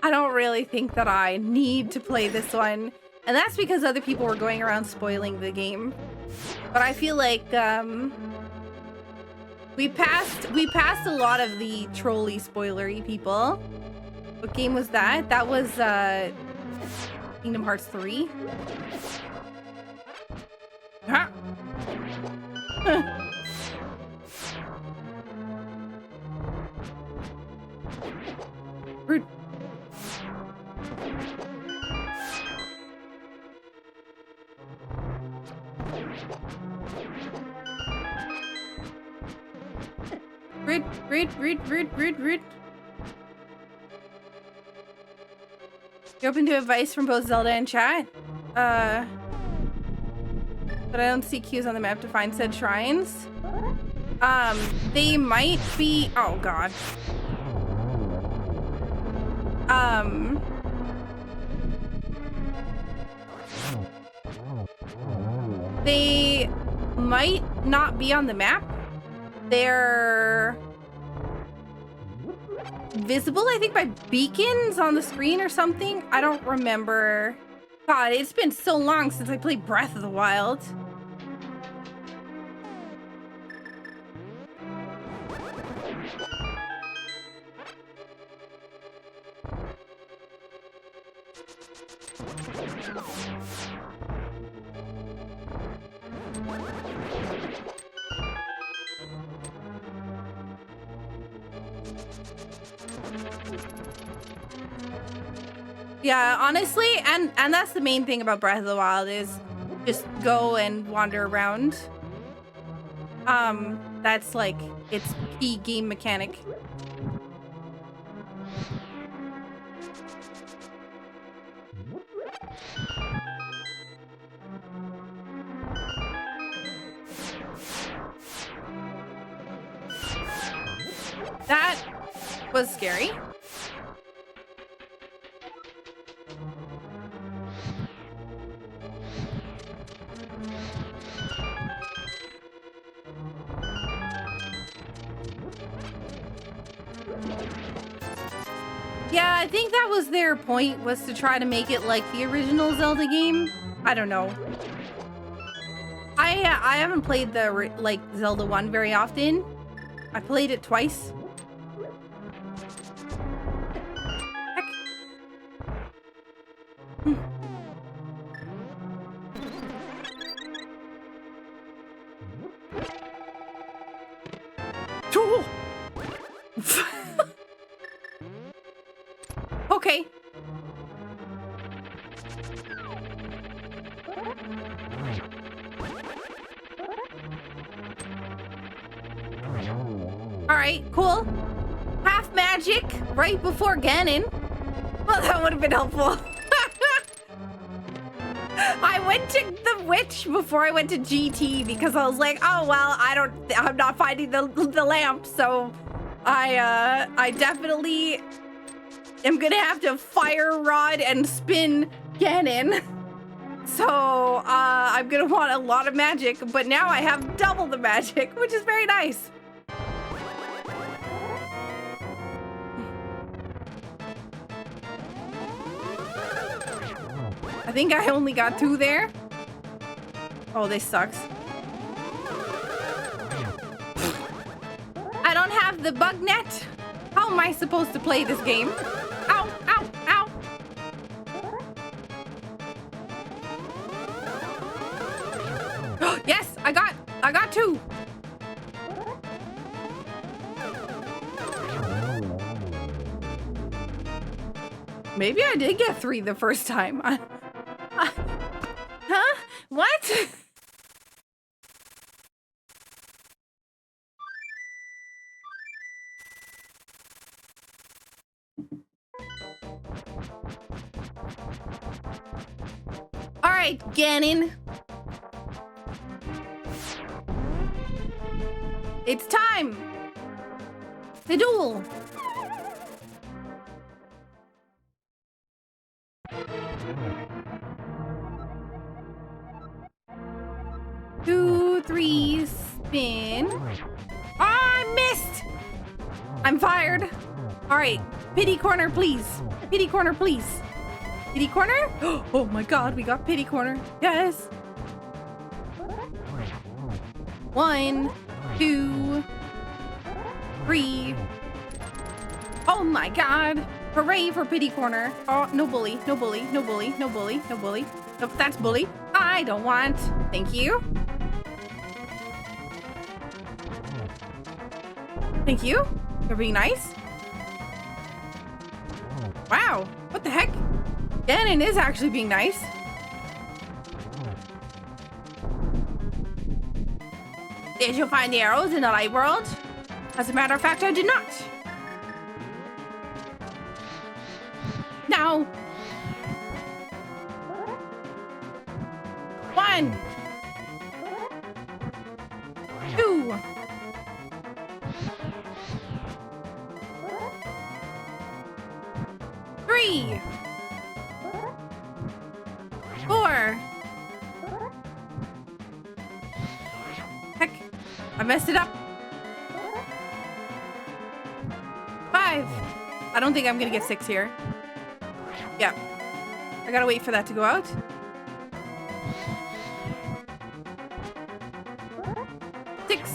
don't really think that I need to play this one. And that's because other people were going around spoiling the game. But I feel like we passed a lot of the trolly spoilery people. What game was that? That was Kingdom Hearts 3. Huh? Rude. Rude. You open to advice from both Zelda and chat? But I don't see cues on the map to find said shrines. They might be... Oh, God. They might not be on the map. They're visible, I think, by beacons on the screen or something. I don't remember. God, it's been so long since I played Breath of the Wild. Yeah, honestly, and that's the main thing about Breath of the Wild is just go and wander around. That's like its key game mechanic. That was scary. Yeah, I think that was their point, was to try to make it like the original Zelda game. I don't know. I haven't played the like Zelda 1 very often. I played it twice. Heck. Okay. All right, cool. Half magic right before Ganon. Well, that would have been helpful. I went to the witch before I went to GT because I was like, oh well, I'm not finding the lamp, so I definitely am gonna have to fire rod and spin Ganon. So I'm gonna want a lot of magic, but now I have double the magic, which is very nice. I think I only got 2 there. Oh, this sucks. I don't have the bug net. How am I supposed to play this game? Ow, ow, ow. Yes, I got 2. Maybe I did get 3 the first time. Huh? What? All right, Ganon. It's time. The duel. Two, 3, spin. Oh, I missed. I'm fired. All right, pity corner, please. Pity corner, please. Pity corner? Oh my God, we got pity corner. Yes. 1, 2, 3. Oh my God. Hooray for pity corner. Oh, no bully, no bully, no bully, no bully, no bully. Nope, that's bully. I don't want. Thank you. Thank you. You're being nice. Wow. What the heck? Ganon is actually being nice. Did you find the arrows in the light world? As a matter of fact, I did not. Now. 1, 2. 3, 4. Heck, I messed it up. 5. I don't think I'm gonna get 6 here. Yeah, I gotta wait for that to go out. 6.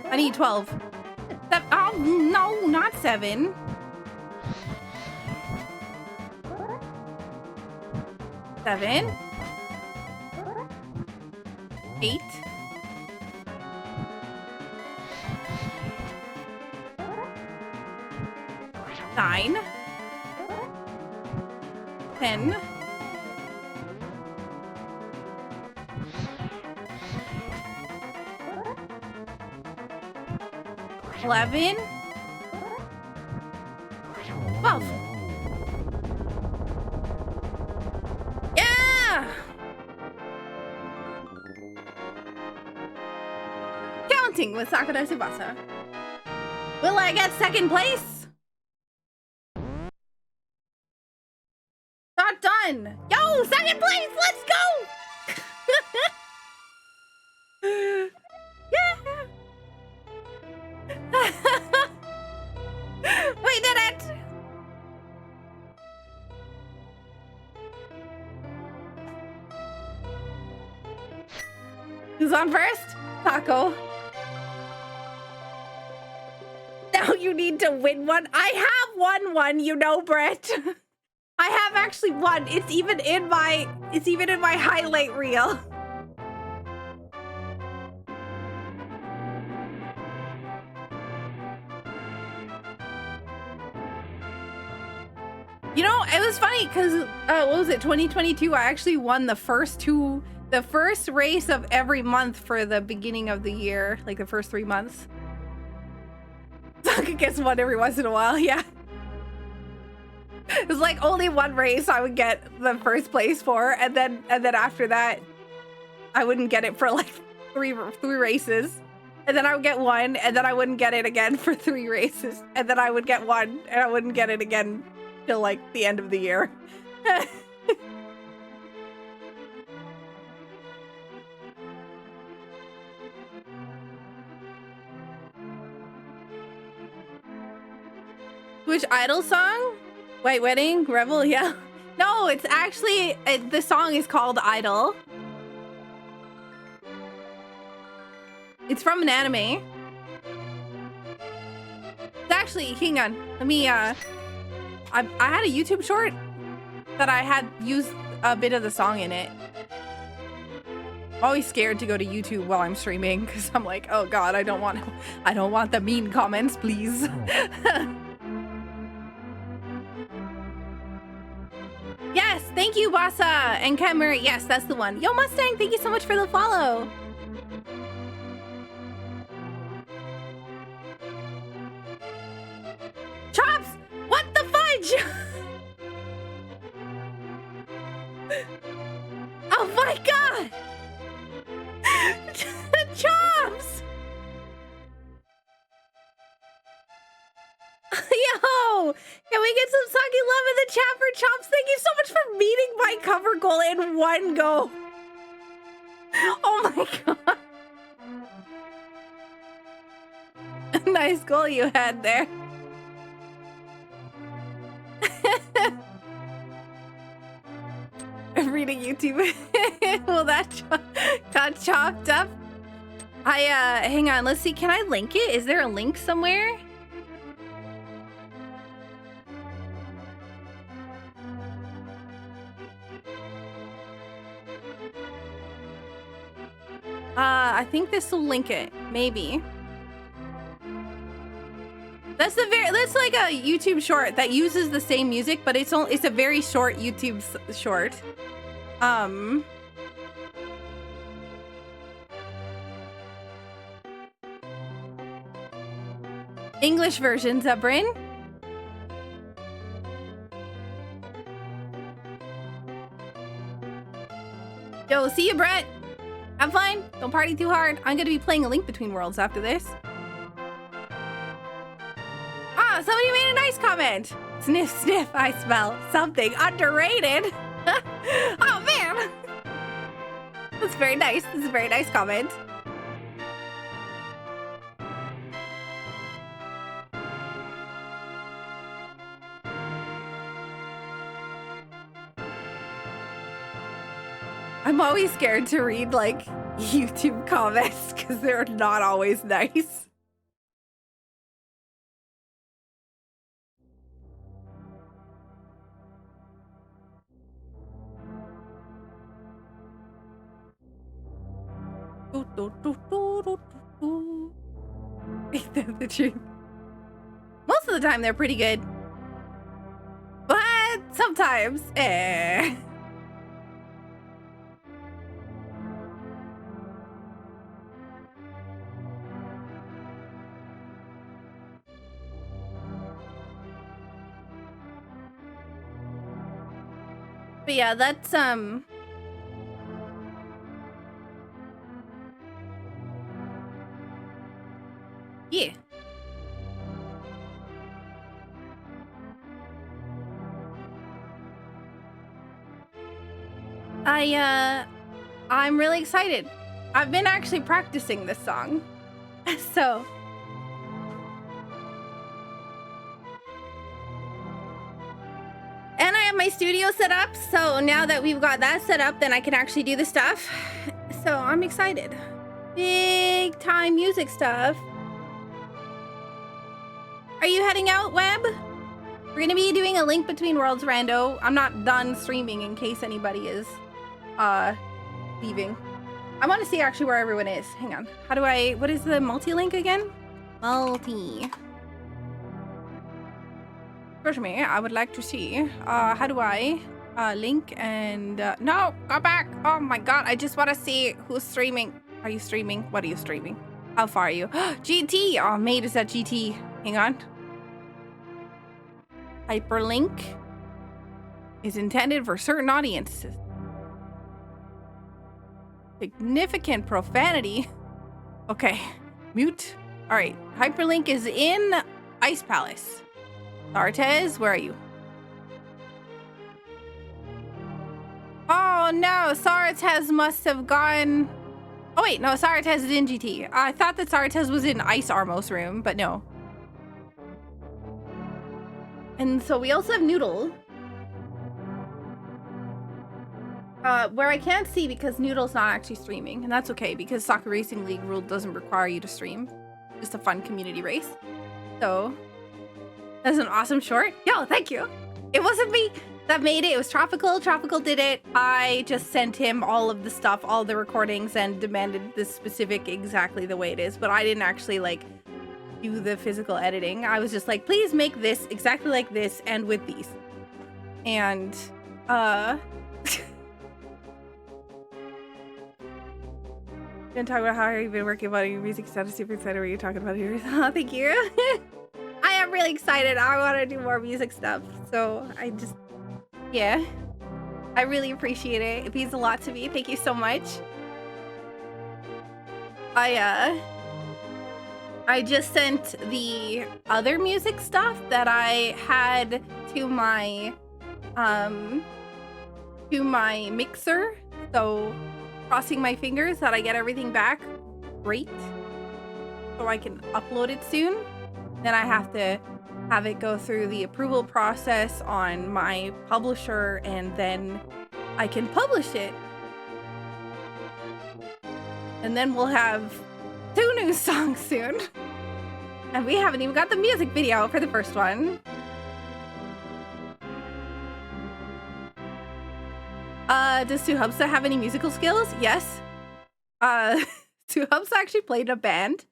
I need 12. Oh no, not 7. 7. 8. 9. 10. 11. 12. Yeah! Counting with Saku Tsubasa. Will I get second place? Not done. Yo, second place, let's go! Yeah! We did it! Who's on first? Taco. Now you need to win one. I have won one, you know, Brett. I have actually won. It's even in my highlight reel. You know, it was funny because what was it, 2022? I actually won the first race of every month for the beginning of the year, like the first 3 months. Saku gets one every once in a while, yeah. It was like only one race I would get the first place for, and then after that, I wouldn't get it for like three races, and then I would get one, and then I wouldn't get it again for 3 races, and then I would get one, and I wouldn't get it again till like the end of the year. Which Idol song? White Wedding? Rebel? Yeah. No, it's actually, the song is called Idol. It's from an anime. It's actually, hang on. Let me, I had a YouTube short that I had used a bit of the song in it. I'm always scared to go to YouTube while I'm streaming because I'm like, oh God, I don't want the mean comments, please. Yes, thank you, Basa and Camera. Yes, that's the one. Yo, Mustang, thank you so much for the follow. Chops, what the fudge? Oh my God. Chops. Yo, can we get some Saki love in the chat for Chops? Thank you so much for meeting my cover goal in one go. Oh my God. Nice goal you had there. I'm reading YouTube. Well, that got chopped up. Hang on, let's see. Can I link it? Is there a link somewhere? I think this will link it, maybe. That's like a YouTube short that uses the same music, but it's a very short YouTube short. English version, Zabrin. Yo, see you, Brett. Have fun. Don't party too hard. I'm gonna be playing A Link Between Worlds after this. Ah, somebody made a nice comment. Sniff, sniff, I smell something underrated. Oh, man. That's very nice. This is a very nice comment. I'm always scared to read, like, YouTube comments because they're not always nice. The truth. Most of the time, they're pretty good. But sometimes, eh. But yeah, that's yeah. I'm really excited. I've been actually practicing this song. So and I have my studio set up, so now that we've got that set up, then I can actually do the stuff. So I'm excited. Big time music stuff. Are you heading out, Web? We're gonna be doing a Link Between Worlds rando. I'm not done streaming in case anybody is leaving. I want to see actually where everyone is. Hang on. How do I, what is the multi-link again? Multi. Excuse me, I would like to see, how do I link and, no, go back. Oh my God, I just want to see who's streaming. Are you streaming? What are you streaming? How far are you? GT, oh, mate is at GT. Hang on. Hyperlink is intended for certain audiences. Significant profanity. Okay, mute. All right, hyperlink is in Ice Palace. Sartez, where are you? Oh no, Sartez must have gone. Oh wait, no, Sartez is in GT. I thought that Sartez was in Ice Armos room, but no. And so we also have Noodle. Where I can't see because Noodle's not actually streaming, and that's okay because Saku Racing League rule doesn't require you to stream. Just a fun community race. So that's an awesome short. Yo, thank you. It wasn't me that made it. It was Tropical. Tropical did it. I just sent him all of the stuff, all the recordings, and demanded the specific exactly the way it is. But I didn't actually like do the physical editing. I was just like, please make this exactly like this and with these. And Didn't talk about how you've been working about your music status. Super excited what you're talking about here. Oh, thank you. I am really excited. I want to do more music stuff. So I just, yeah, I really appreciate it. It means a lot to me. Thank you so much. I just sent the other music stuff that I had to my mixer. So crossing my fingers that I get everything back great so I can upload it soon. Then I have to have it go through the approval process on my publisher, and then I can publish it. And then we'll have 2 new songs soon. And we haven't even got the music video for the first one. Does Suhubsa have any musical skills? Yes. Suhubsa actually played in a band.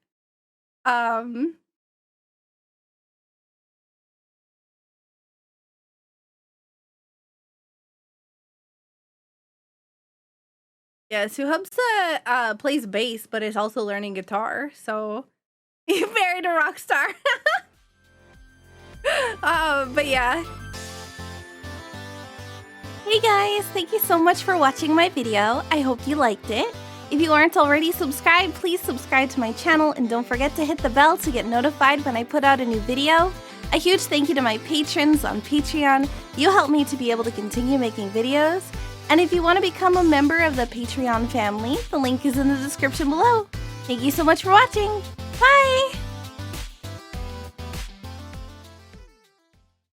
Yeah, Suhubsa plays bass, but is also learning guitar, so he married a rock star. But yeah. Hey guys, thank you so much for watching my video. I hope you liked it. If you aren't already subscribed, please subscribe to my channel and don't forget to hit the bell to get notified when I put out a new video. A huge thank you to my patrons on Patreon. You help me to be able to continue making videos. And if you want to become a member of the Patreon family, the link is in the description below. Thank you so much for watching. Bye!